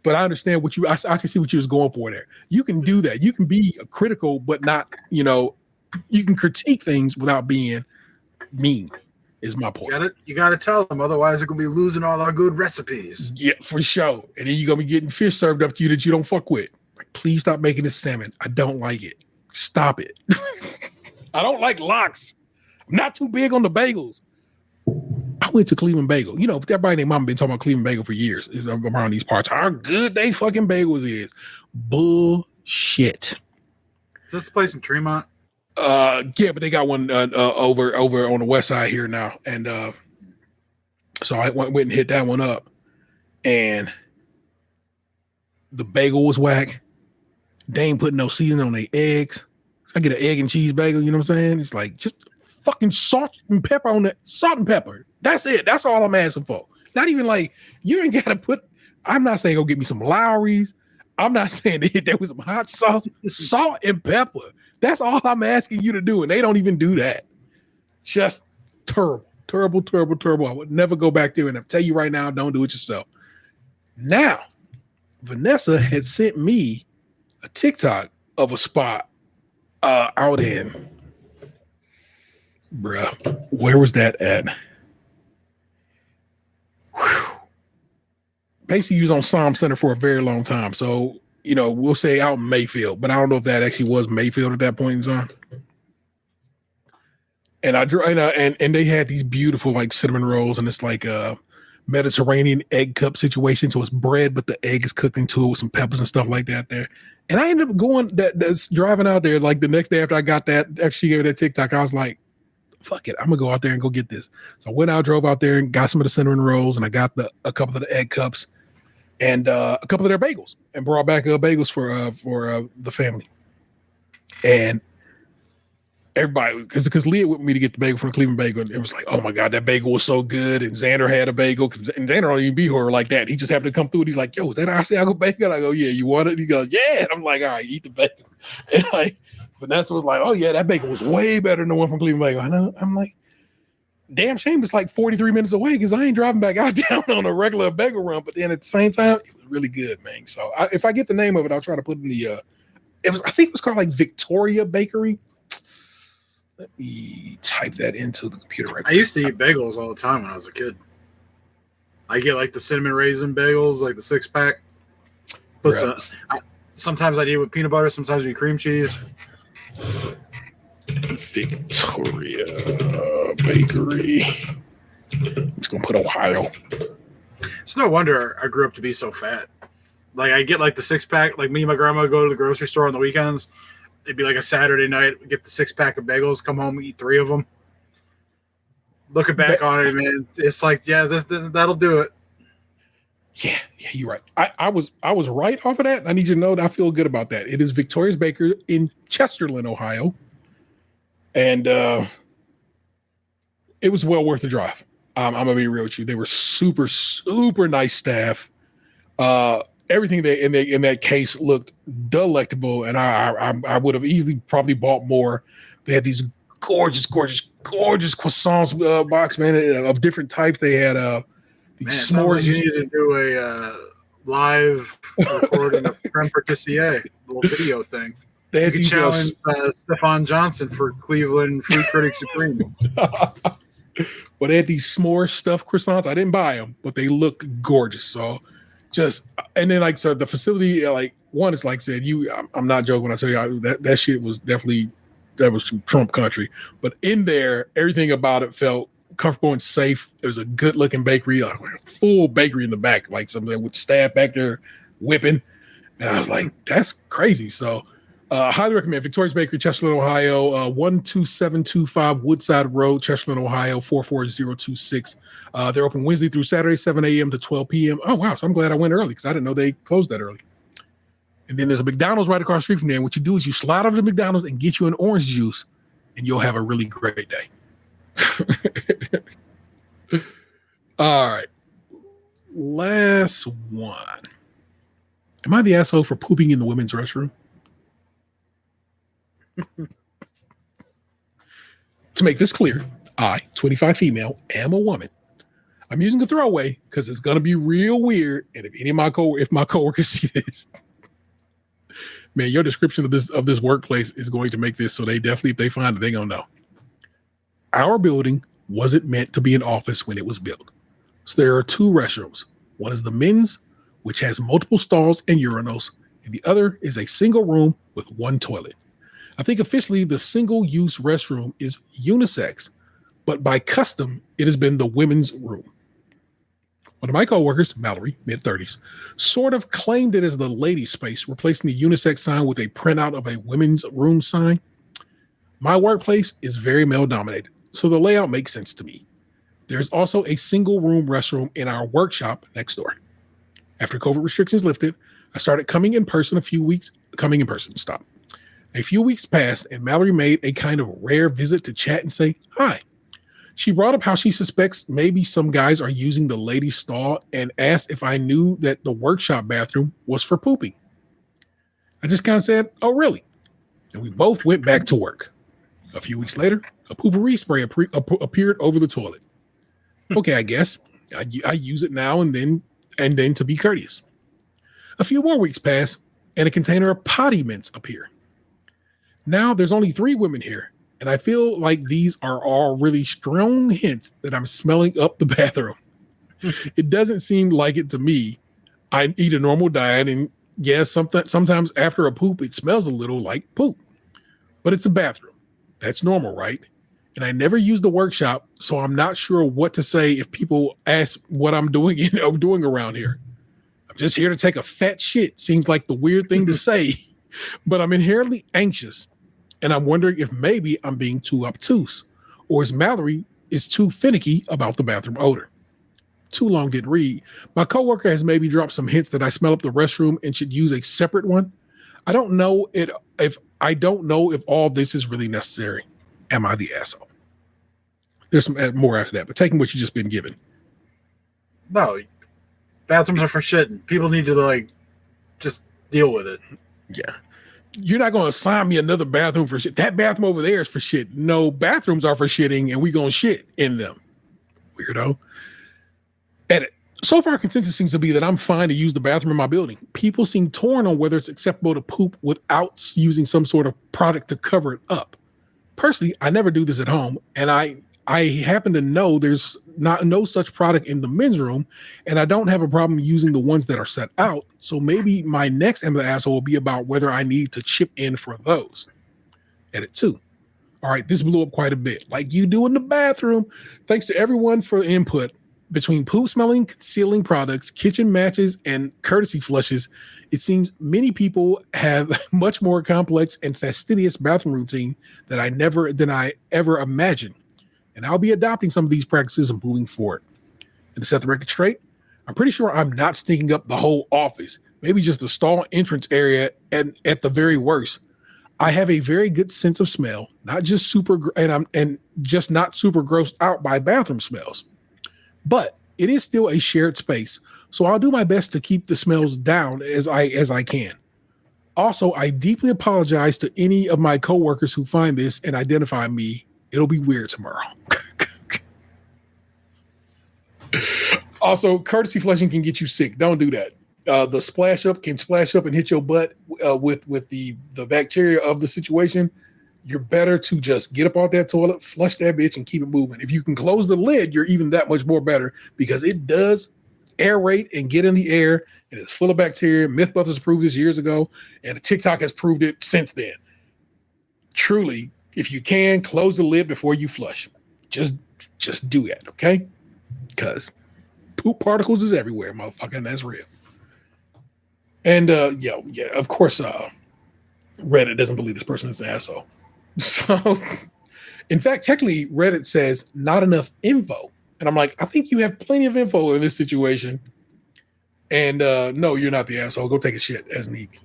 But I understand I can see what you was going for there. You can do that. You can be critical, but not, you can critique things without being mean, is my point. You gotta tell them, otherwise they're gonna be losing all our good recipes. Yeah, for sure. And then you're gonna be getting fish served up to you that you don't fuck with. Please stop making this salmon. I don't like it. Stop it. I don't like lox. I'm not too big on the bagels. I went to Cleveland Bagel. Everybody and their mama been talking about Cleveland Bagel for years around these parts. How good they fucking bagels is. Bullshit. Is this the place in Tremont? Yeah, but they got one over on the west side here now. And so I went and hit that one up. and the bagel was whack. They ain't putting no seasoning on their eggs. I get an egg and cheese bagel, you know what I'm saying? It's like just fucking salt and pepper on that. Salt and pepper. That's it. That's all I'm asking for. Not even like you ain't gotta put. I'm not saying go get me some Lowry's. I'm not saying to hit there with some hot sauce, salt and pepper. That's all I'm asking you to do, and they don't even do that. Just terrible, terrible, terrible, terrible. I would never go back there, and I'll tell you right now, don't do it yourself. Now, Vanessa had sent me a TikTok of a spot out in, bruh, where was that at? Whew. Basically, he was on Psalm Center for a very long time. So, you know, we'll say out in Mayfield, but I don't know if that actually was Mayfield at that point in time. And and they had these beautiful like cinnamon rolls, and it's like a Mediterranean egg cup situation. So it's bread, but the egg is cooked into it with some peppers and stuff like that there. And I ended up going that's driving out there like the next day after I got that, after she gave me that TikTok, I was like, fuck it, I'm gonna go out there and go get this. So I went out, drove out there and got some of the cinnamon rolls, and I got a couple of the egg cups and a couple of their bagels, and brought back bagels for the family. And everybody, because Leah went with me to get the bagel from the Cleveland Bagel, and it was like, oh my God, that bagel was so good. And Xander had a bagel, and Xander don't even be here like that. He just happened to come through, and he's like, yo, is that Asiago bagel? I go, yeah, you want it? And he goes, yeah. And I'm like, all right, eat the bagel. And like Vanessa was like, oh yeah, that bagel was way better than the one from Cleveland Bagel. I know. I'm like, damn shame it's like 43 minutes away because I ain't driving back out down on a regular bagel run. But then at the same time, it was really good, man. So if I get the name of it, I'll try to put it in the I think it was called like Victoria Bakery. Let me type that into the computer right now. I used to eat bagels all the time when I was a kid. I get like the cinnamon raisin bagels, like the 6-pack. But sometimes I'd eat with peanut butter, sometimes with cream cheese. Victoria Bakery. I'm just gonna put Ohio. It's no wonder I grew up to be so fat. Like I get like the 6-pack. Like me and my grandma go to the grocery store on the weekends. It'd be like a Saturday night. We get the 6-pack of bagels, come home, eat 3 of them. Looking back on it, man, it's like, yeah, that'll do it. Yeah, you're right. I was right off of that. I need you to know that I feel good about that. It is Victoria's Baker in Chesterland, Ohio, and it was well worth the drive. I'm gonna be real with you. They were super, super nice staff. Everything in that case looked delectable, and I would have easily probably bought more. They had these gorgeous croissants box, man, of different types. They had s'mores. Sounds like you need to do a live recording of creme patissier, little video thing. They had you could challenge Stefan Johnson for Cleveland Food Critic Supreme. Well, they had these s'more stuffed croissants. I didn't buy them, but they look gorgeous. So and then like, so the facility, like one is like I said, I'm not joking when I tell you that shit was definitely, that was some Trump country, but in there, everything about it felt comfortable and safe. It was a good looking bakery, like a full bakery in the back, like something with staff back there whipping. And I was like, that's crazy. So highly recommend Victoria's Bakery, Chesterland, Ohio, 12725 Woodside Road, Chesterland, Ohio, 44026. They're open Wednesday through Saturday, 7 a.m. to 12 p.m. Oh, wow. So I'm glad I went early because I didn't know they closed that early. And then there's a McDonald's right across the street from there. And what you do is you slide over to McDonald's and get you an orange juice, and you'll have a really great day. All right. Last one. Am I the asshole for pooping in the women's restroom? To make this clear, I, 25 female, am a woman. I'm using a throwaway because it's gonna be real weird. And if my coworkers see this, man, your description of this workplace is going to make this so they definitely, if they find it, they're gonna know. Our building wasn't meant to be an office when it was built. So there are 2 restrooms. One is the men's, which has multiple stalls and urinals, and the other is a single room with 1 toilet. I think officially the single-use restroom is unisex, but by custom, it has been the women's room. One of my coworkers, Mallory, mid-30s, sort of claimed it as the ladies' space, replacing the unisex sign with a printout of a women's room sign. My workplace is very male-dominated, so the layout makes sense to me. There's also a single-room restroom in our workshop next door. After COVID restrictions lifted, I started coming in person. A few weeks passed, and Mallory made a kind of rare visit to chat and say hi. She brought up how she suspects maybe some guys are using the ladies' stall and asked if I knew that the workshop bathroom was for pooping. I just kind of said, "Oh, really?" And we both went back to work. A few weeks later, a poopery spray appeared over the toilet. Okay, I guess I use it now and then to be courteous. A few more weeks pass, and a container of potty mints appear. Now there's only 3 women here, and I feel like these are all really strong hints that I'm smelling up the bathroom. It doesn't seem like it to me. I eat a normal diet, and yes, sometimes after a poop, it smells a little like poop. But it's a bathroom. That's normal, right? And I never use the workshop, so I'm not sure what to say if people ask what I'm doing around here. I'm just here to take a fat shit. Seems like the weird thing to say, but I'm inherently anxious. And I'm wondering if maybe I'm being too obtuse, or is Mallory too finicky about the bathroom odor. Too long didn't read. My coworker has maybe dropped some hints that I smell up the restroom and should use a separate one. I don't know if all this is really necessary. Am I the asshole? There's some more after that, but taking what you just been given. No, bathrooms are for shitting. People need to just deal with it. Yeah. You're not going to assign me another bathroom for shit. That bathroom over there is for shit. No, bathrooms are for shitting, and we going to shit in them. Weirdo. And so far, consensus seems to be that I'm fine to use the bathroom in my building. People seem torn on whether it's acceptable to poop without using some sort of product to cover it up. Personally, I never do this at home, and I happen to know there's no such product in the men's room, and I don't have a problem using the ones that are set out. So maybe my next Am I the Asshole will be about whether I need to chip in for those. Edit 2. All right, this blew up quite a bit. Like you do in the bathroom. Thanks to everyone for the input. Between poop smelling, concealing products, kitchen matches, and courtesy flushes, it seems many people have much more complex and fastidious bathroom routine than I ever imagined. And I'll be adopting some of these practices and moving forward. And to set the record straight, I'm pretty sure I'm not stinking up the whole office. Maybe just the stall entrance area, and at the very worst, I have a very good sense of smell, not just super grossed out by bathroom smells. But it is still a shared space, so I'll do my best to keep the smells down as I can. Also, I deeply apologize to any of my coworkers who find this and identify me. It'll be weird tomorrow. Also, courtesy flushing can get you sick. Don't do that. The splash up can splash up and hit your butt with the bacteria of the situation. You're better to just get up off that toilet, flush that bitch, and keep it moving. If you can close the lid, you're even that much more better because it does aerate and get in the air, and it's full of bacteria. Mythbusters proved this years ago, and TikTok has proved it since then. Truly, if you can, close the lid before you flush. Just do that, okay? Because poop particles is everywhere, motherfucker, and that's real. And, of course, Reddit doesn't believe this person is an asshole. So, in fact, technically, Reddit says not enough info. And I'm like, I think you have plenty of info in this situation. And no, you're not the asshole. Go take a shit as need be.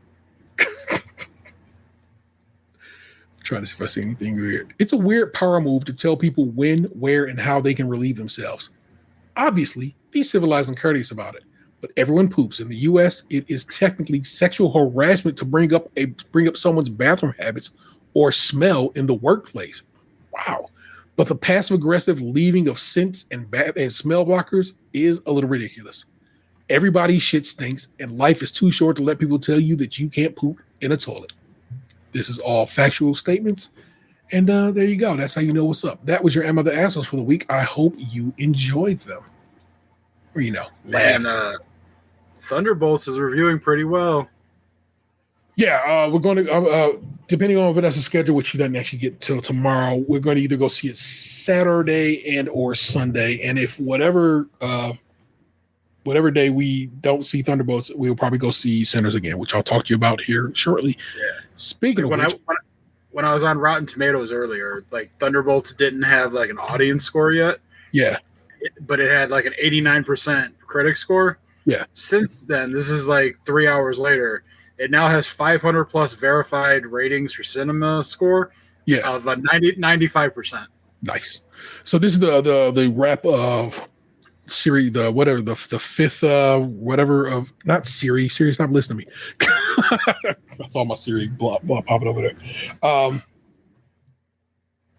Trying to see if I see anything weird. It's a weird power move to tell people when, where, and how they can relieve themselves. Obviously, be civilized and courteous about it. But everyone poops. In the U.S., it is technically sexual harassment to bring up someone's bathroom habits or smell in the workplace. Wow. But the passive-aggressive leaving of scents and smell blockers is a little ridiculous. Everybody's shit stinks, and life is too short to let people tell you that you can't poop in a toilet. This is all factual statements. And there you go. That's how you know what's up. That was your Am I the Assholes for the week. I hope you enjoyed them. Or, laugh. And Thunderbolts is reviewing pretty well. Yeah, we're going to, depending on Vanessa's schedule, which she doesn't actually get till tomorrow, we're going to either go see it Saturday and or Sunday. And if whatever day we don't see Thunderbolts, we'll probably go see Sinners again, which I'll talk to you about here shortly. Yeah. Speaking of which, when I was on Rotten Tomatoes earlier, Thunderbolts didn't have an audience score yet. Yeah. But it had an 89% critic score. Yeah. Since then, this is like 3 hours later. It now has 500 plus verified ratings for Cinema Score Yeah. of 95%. Nice. So this is the wrap of series, the fifth whatever of not Siri. Siri, stop listening to me. I saw my Siri popping over there.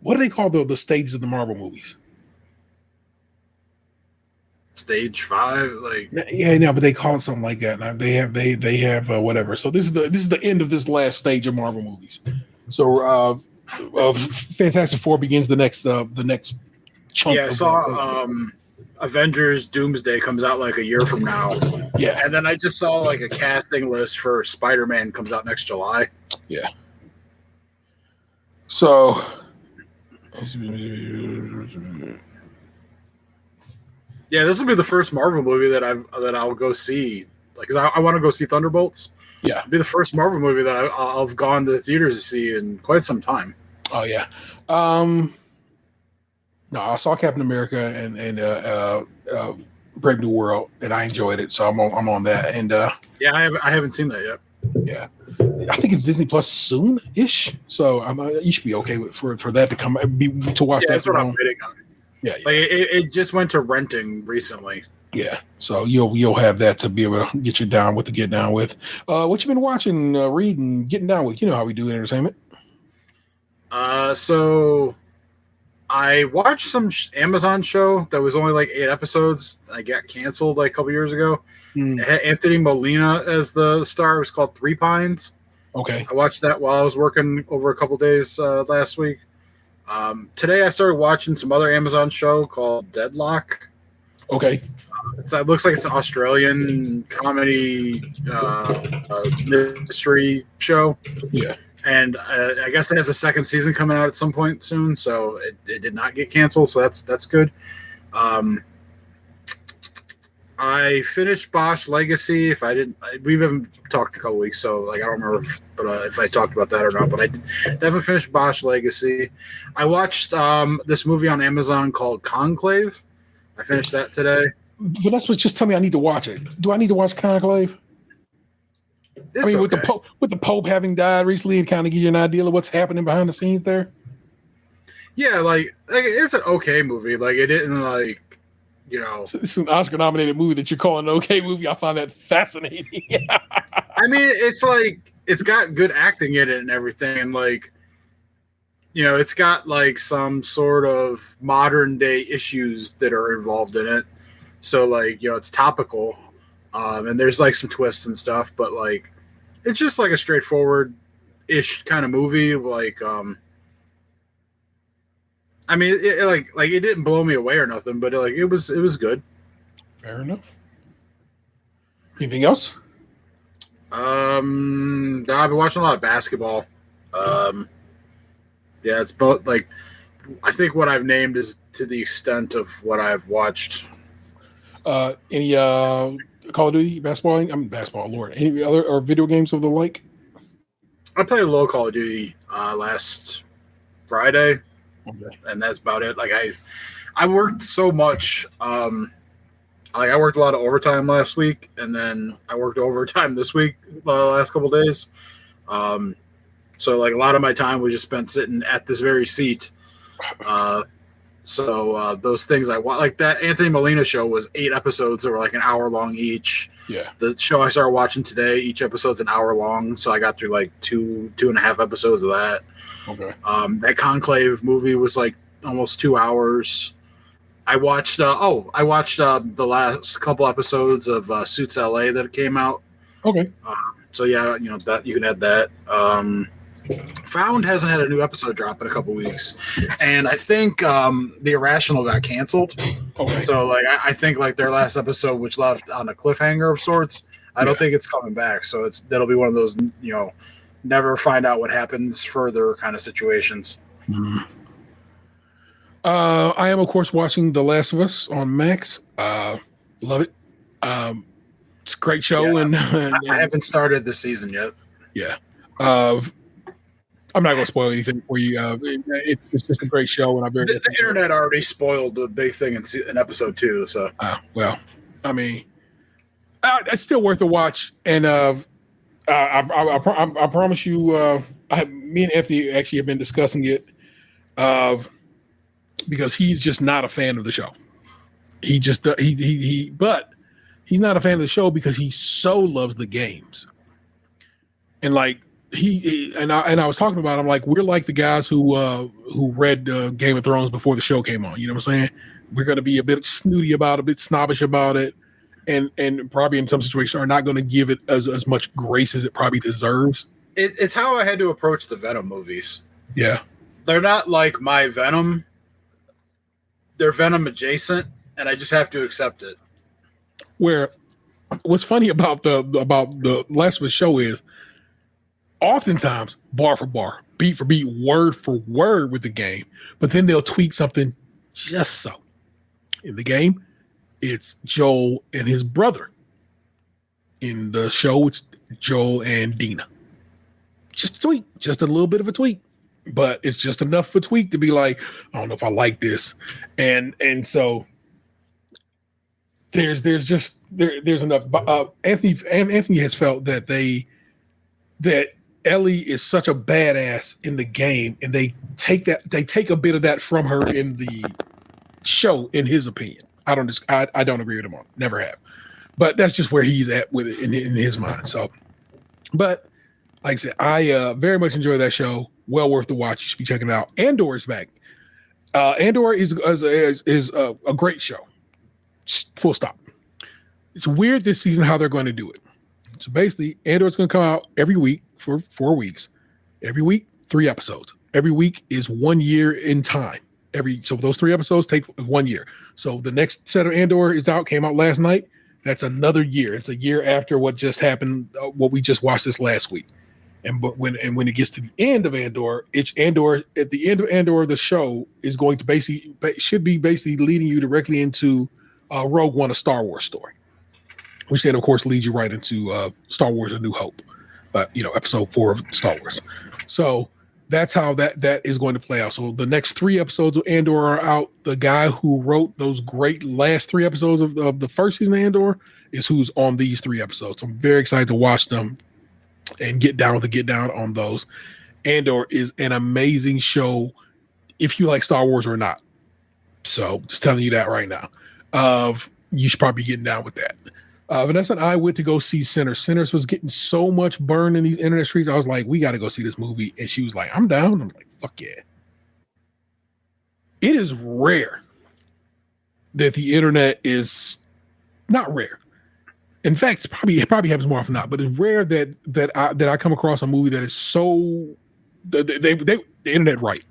What do they call the stages of the Marvel movies? Stage 5, like Yeah, no, but they call it something like that. Now they have whatever. So this is the end of this last stage of Marvel movies. So Fantastic Four begins the next chunk. yeah, I saw Avengers Doomsday comes out like a year from now. Yeah. And then I just saw like a casting list for Spider-Man comes out next July. Yeah. So yeah, this will be the first Marvel movie that I'll go see. Like, cause I want to go see Thunderbolts. Yeah, It'll be the first Marvel movie that I've gone to the theaters to see in quite some time. Oh yeah. No, I saw Captain America and Brave New World, and I enjoyed it. So I'm on that. And yeah, I haven't seen that yet. Yeah, I think it's Disney Plus soon ish. So you should be okay for that to come to watch. Yeah, that that's what I'm waiting on. Yeah, like it just went to renting recently. Yeah, so you'll have that to be able to get you down with to get down with. What you been watching, reading, getting down with? You know how we do in entertainment. So I watched some Amazon show that was only like 8 episodes. I got canceled like a couple years ago. It had Anthony Molina as the star. It was called Three Pines. Okay. I watched that while I was working over a couple days last week. Today I started watching some other Amazon show called Deadlock. Okay. It looks like it's an Australian comedy mystery show. Yeah. And I guess it has a second season coming out at some point soon, so it did not get canceled, so that's good. I finished Bosch Legacy. We haven't talked in a couple weeks, so like I don't remember if I talked about that or not. But I definitely finished Bosch Legacy. I watched this movie on Amazon called Conclave. I finished that today. Vanessa was just telling me I need to watch it. Do I need to watch Conclave? It's okay. with the Pope having died recently, and kind of give you an idea of what's happening behind the scenes there. Yeah, like it's an okay movie. Like it didn't like. You know, it's an Oscar-nominated movie that you're calling an okay movie. I find that fascinating. I mean, it's like it's got good acting in it and everything, and like, you know, it's got like some sort of modern day issues that are involved in it. So like, you know, it's topical, and there's like some twists and stuff, but like, it's just like a straightforward-ish kind of movie. Like, I mean, it didn't blow me away or nothing, but it was good. Fair enough. Anything else? No, I've been watching a lot of basketball. Yeah, it's both like I think what I've named is to the extent of what I've watched. Any Call of Duty basketball? Basketball, Lord. Any other or video games of the like? I played a little Call of Duty last Friday. Okay. And that's about it. Like I worked so much. Like I worked a lot of overtime last week, and then I worked overtime this week, last couple of days. So like a lot of my time was just spent sitting at this very seat. So those things like that Anthony Molina show was 8 episodes that were like an hour long each. Yeah. The show I started watching today, each episode's an hour long, so I got through like two and a half episodes of that. Okay. That Conclave movie was like almost 2 hours. I watched the last couple episodes of Suits LA that came out. Okay. So yeah, you know that you can add that. Found hasn't had a new episode drop in a couple weeks, and I think The Irrational got canceled. Okay. So like I think like their last episode, which left on a cliffhanger of sorts, I don't think it's coming back. So that'll be one of those, you know, never find out what happens further kind of situations. Mm-hmm. I am, of course, watching The Last of Us on Max. Love it. It's a great show, and I haven't started this season yet. Yeah. I'm not going to spoil anything for you. It's just a great show, and the internet already spoiled the big thing in episode 2. So, well, I mean, It's still worth a watch, and I promise you, me and Anthony actually have been discussing it, because he's just not a fan of the show. He just but he's not a fan of the show because he so loves the games, and like I was talking about, I'm like, we're like the guys who read Game of Thrones before the show came on. You know what I'm saying? We're going to be a bit snooty about it, a bit snobbish about it, and probably in some situations are not going to give it as much grace as it probably deserves. It's how I had to approach the Venom movies. Yeah. They're not like my Venom. They're Venom adjacent, and I just have to accept it. Where what's funny about the last of the show is oftentimes bar for bar, beat for beat, word for word with the game, but then they'll tweak something just so. In the game, it's Joel and his brother. In the show, it's Joel and Dina. Just a tweak, just a little bit of a tweak, but it's just enough of a tweak to be like, I don't know if I like this, and so there's enough. Anthony has felt that Ellie is such a badass in the game, and they take a bit of that from her in the show, in his opinion. I don't agree with him on it. Never have. But that's just where he's at with it in his mind. So, but like I said, I very much enjoy that show. Well worth the watch. You should be checking it out. Andor is back. Andor is a great show. Full stop. It's weird this season how they're going to do it. So basically, Andor's going to come out every week for 4 weeks. Every week, 3 episodes. Every week is 1 year in time. So those 3 episodes take 1 year. So the next set of Andor came out last night. That's another year. It's a year after what just happened, what we just watched this last week. And when it gets to the end of Andor, at the end of Andor, the show is going to should be leading you directly into Rogue One, a Star Wars story, which then of course leads you right into Star Wars: A New Hope, episode 4 of Star Wars. So that's how that is going to play out. So the next 3 episodes of Andor are out. The guy who wrote those great last 3 episodes of the first season of Andor is who's on these 3 episodes. I'm very excited to watch them and get down on those. Andor is an amazing show if you like Star Wars or not. So just telling you that right now. You should probably be getting down with that. Vanessa and I went to go see Sinners. Sinners was getting so much burn in these internet streets. I was like, we got to go see this movie. And she was like, I'm down. I'm like, fuck yeah. It is rare that the internet is not rare. In fact, it probably happens more often than not, but it's rare that I come across a movie that is so the internet right.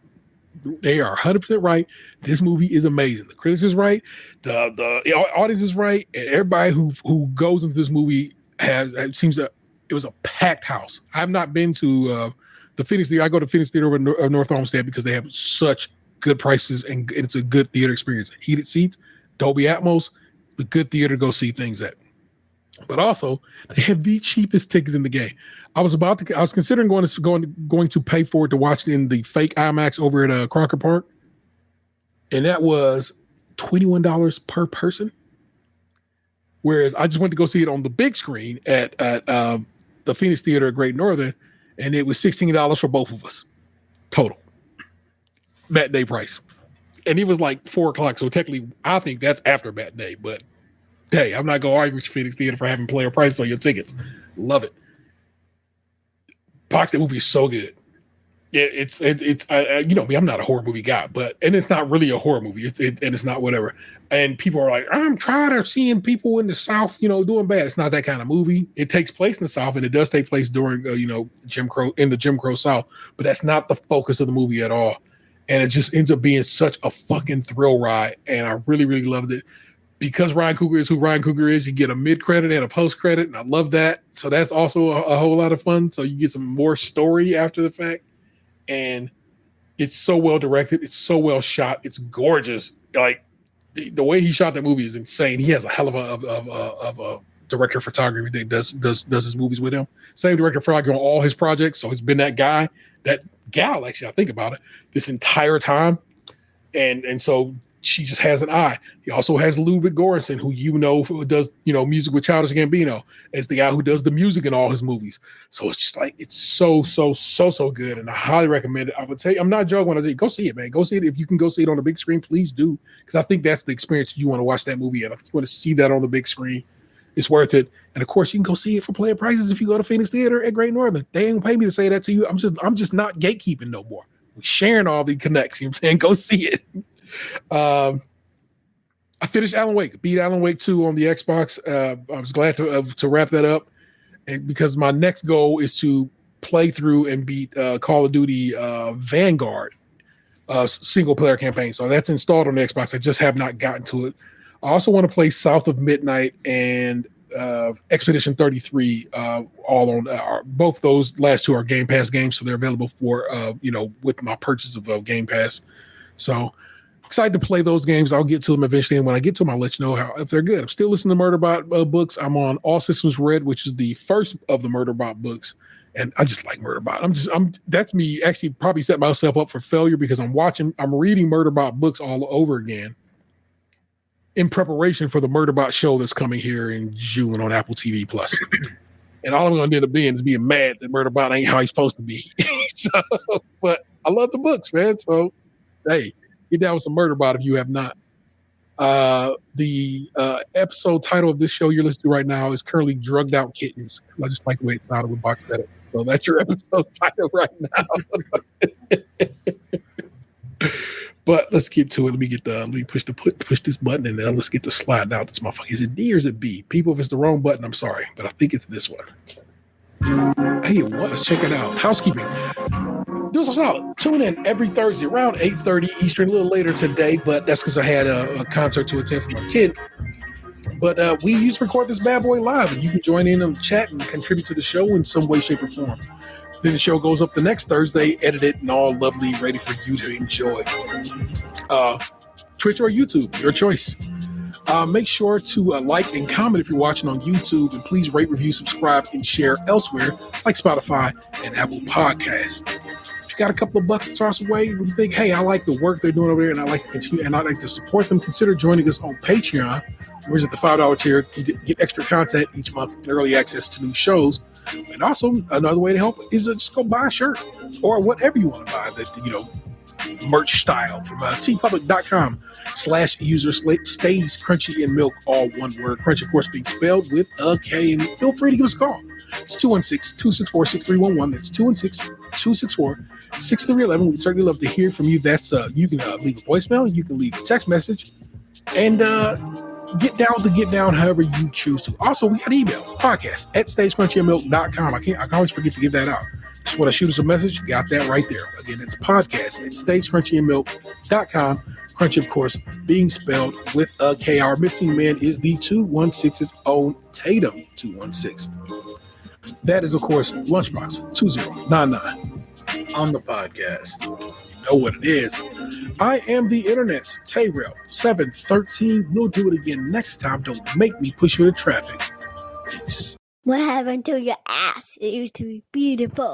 They are 100% right. This movie is amazing. The critics is right. The audience is right. And everybody who goes into this movie it was a packed house. I've not been to the Phoenix Theater. I go to Phoenix Theater of North Olmsted because they have such good prices and it's a good theater experience. Heated seats, Dolby Atmos, the good theater to go see things at. But also, they have the cheapest tickets in the game. I was considering going to pay for it to watch it in the fake IMAX over at Crocker Park, and that was $21 per person. Whereas I just went to go see it on the big screen at the Phoenix Theater at Great Northern, and it was $16 for both of us total. Matinee price, and it was like 4:00. So technically, I think that's after matinee, but. Hey, I'm not going to argue with Phoenix Theater for having player prices on your tickets. Love it. That movie is so good. It's you know me, I'm not a horror movie guy, and it's not really a horror movie. It's not whatever. And people are like, I'm tired of seeing people in the South, doing bad. It's not that kind of movie. It takes place in the South, and it does take place during, Jim Crow South, but that's not the focus of the movie at all. And it just ends up being such a fucking thrill ride, and I really, really loved it. Because Ryan Coogler is who Ryan Coogler is, you get a mid-credit and a post-credit, and I love that. So that's also a whole lot of fun. So you get some more story after the fact. And it's so well directed. It's so well shot. It's gorgeous. Like, the way he shot that movie is insane. He has a hell of a director of photography that does his movies with him. Same director of photography on all his projects. So it's been that gal, actually, I think about it, this entire time. And so she just has an eye. He also has Ludwig Göransson, who does music with Childish Gambino, as the guy who does the music in all his movies. So it's just like it's so good, and I highly recommend it. I would tell you, I'm not joking when I say go see it, man. Go see it if you can go see it on the big screen. Please do, because I think that's the experience you want to watch that movie, and if you want to see that on the big screen, it's worth it. And of course, you can go see it for player prices if you go to Phoenix Theater at Great Northern. They ain't pay me to say that to you. I'm just not gatekeeping no more. We're sharing all the connects. You know what I'm saying? Go see it. I finished Alan Wake, beat Alan Wake 2 on the Xbox. I was glad to wrap that up, and because my next goal is to play through and beat Call of Duty Vanguard single player campaign. So that's installed on the Xbox. I just have not gotten to it. I also want to play South of Midnight and Expedition 33. All on both those last two are Game Pass games, so they're available for with my purchase of Game Pass. So excited to play those games. I'll get to them eventually, and when I get to them, I'll let you know if they're good. I'm still listening to Murderbot books. I'm on All Systems Red, which is the first of the Murderbot books, and I just like Murderbot. That's me actually probably set myself up for failure because I'm reading Murderbot books all over again in preparation for the Murderbot show that's coming here in June on Apple TV Plus. And all I'm going to end up being is being mad that Murderbot ain't how he's supposed to be. But I love the books, man. So, hey, get down with some Murderbot if you have not. The episode title of this show you're listening to right now is currently Drugged Out Kittens. I just like the way it sounded with Box Edit. So that's your episode title right now. But let's get to it. Let me push this button and then let's get the slide out. This motherfucker. Is it D or is it B? People, if it's the wrong button, I'm sorry, but I think it's this one. Hey, it was. Check it out. Housekeeping. Do us a solid. Tune in every Thursday around 8:30 Eastern, a little later today, but that's because I had a concert to attend for my kid. But we used to record this bad boy live, and you can join in on the chat and contribute to the show in some way, shape, or form. Then the show goes up the next Thursday, edited and all lovely, ready for you to enjoy. Twitch or YouTube, your choice. Make sure to like and comment if you're watching on YouTube, and please rate, review, subscribe, and share elsewhere like Spotify and Apple Podcasts. If you got a couple of bucks to toss away, and you think, hey, I like the work they're doing over there, and I like to continue, and I like to support them, consider joining us on Patreon. Whereas at the $5 tier, can get extra content each month and early access to new shows. And also, another way to help is just go buy a shirt or whatever you want to buy that, merch style from tpublic.com/user stays Crunchy and Milk, all one word. Crunchy, of course, being spelled with a K. And feel free to give us a call. It's 216-264-6311. That's 216-264-6311. We'd certainly love to hear from you. That's you can leave a voicemail, you can leave a text message, and get down however you choose to. Also, we got email, podcast at stagecrunchyandmilk.com. I always forget to give that out. Just want to shoot us a message, got that right there. Again, it's podcast at stagecrunchyandmilk.com. Crunchy, of course, being spelled with a K. Our missing man is the 216's own Tatum 216. That is, of course, Lunchbox 2099 on the podcast. Know what it is. I am the internet's Tayrell 713. We'll do it again next time. Don't make me push you into traffic. Peace. What happened to your ass? It used to be beautiful.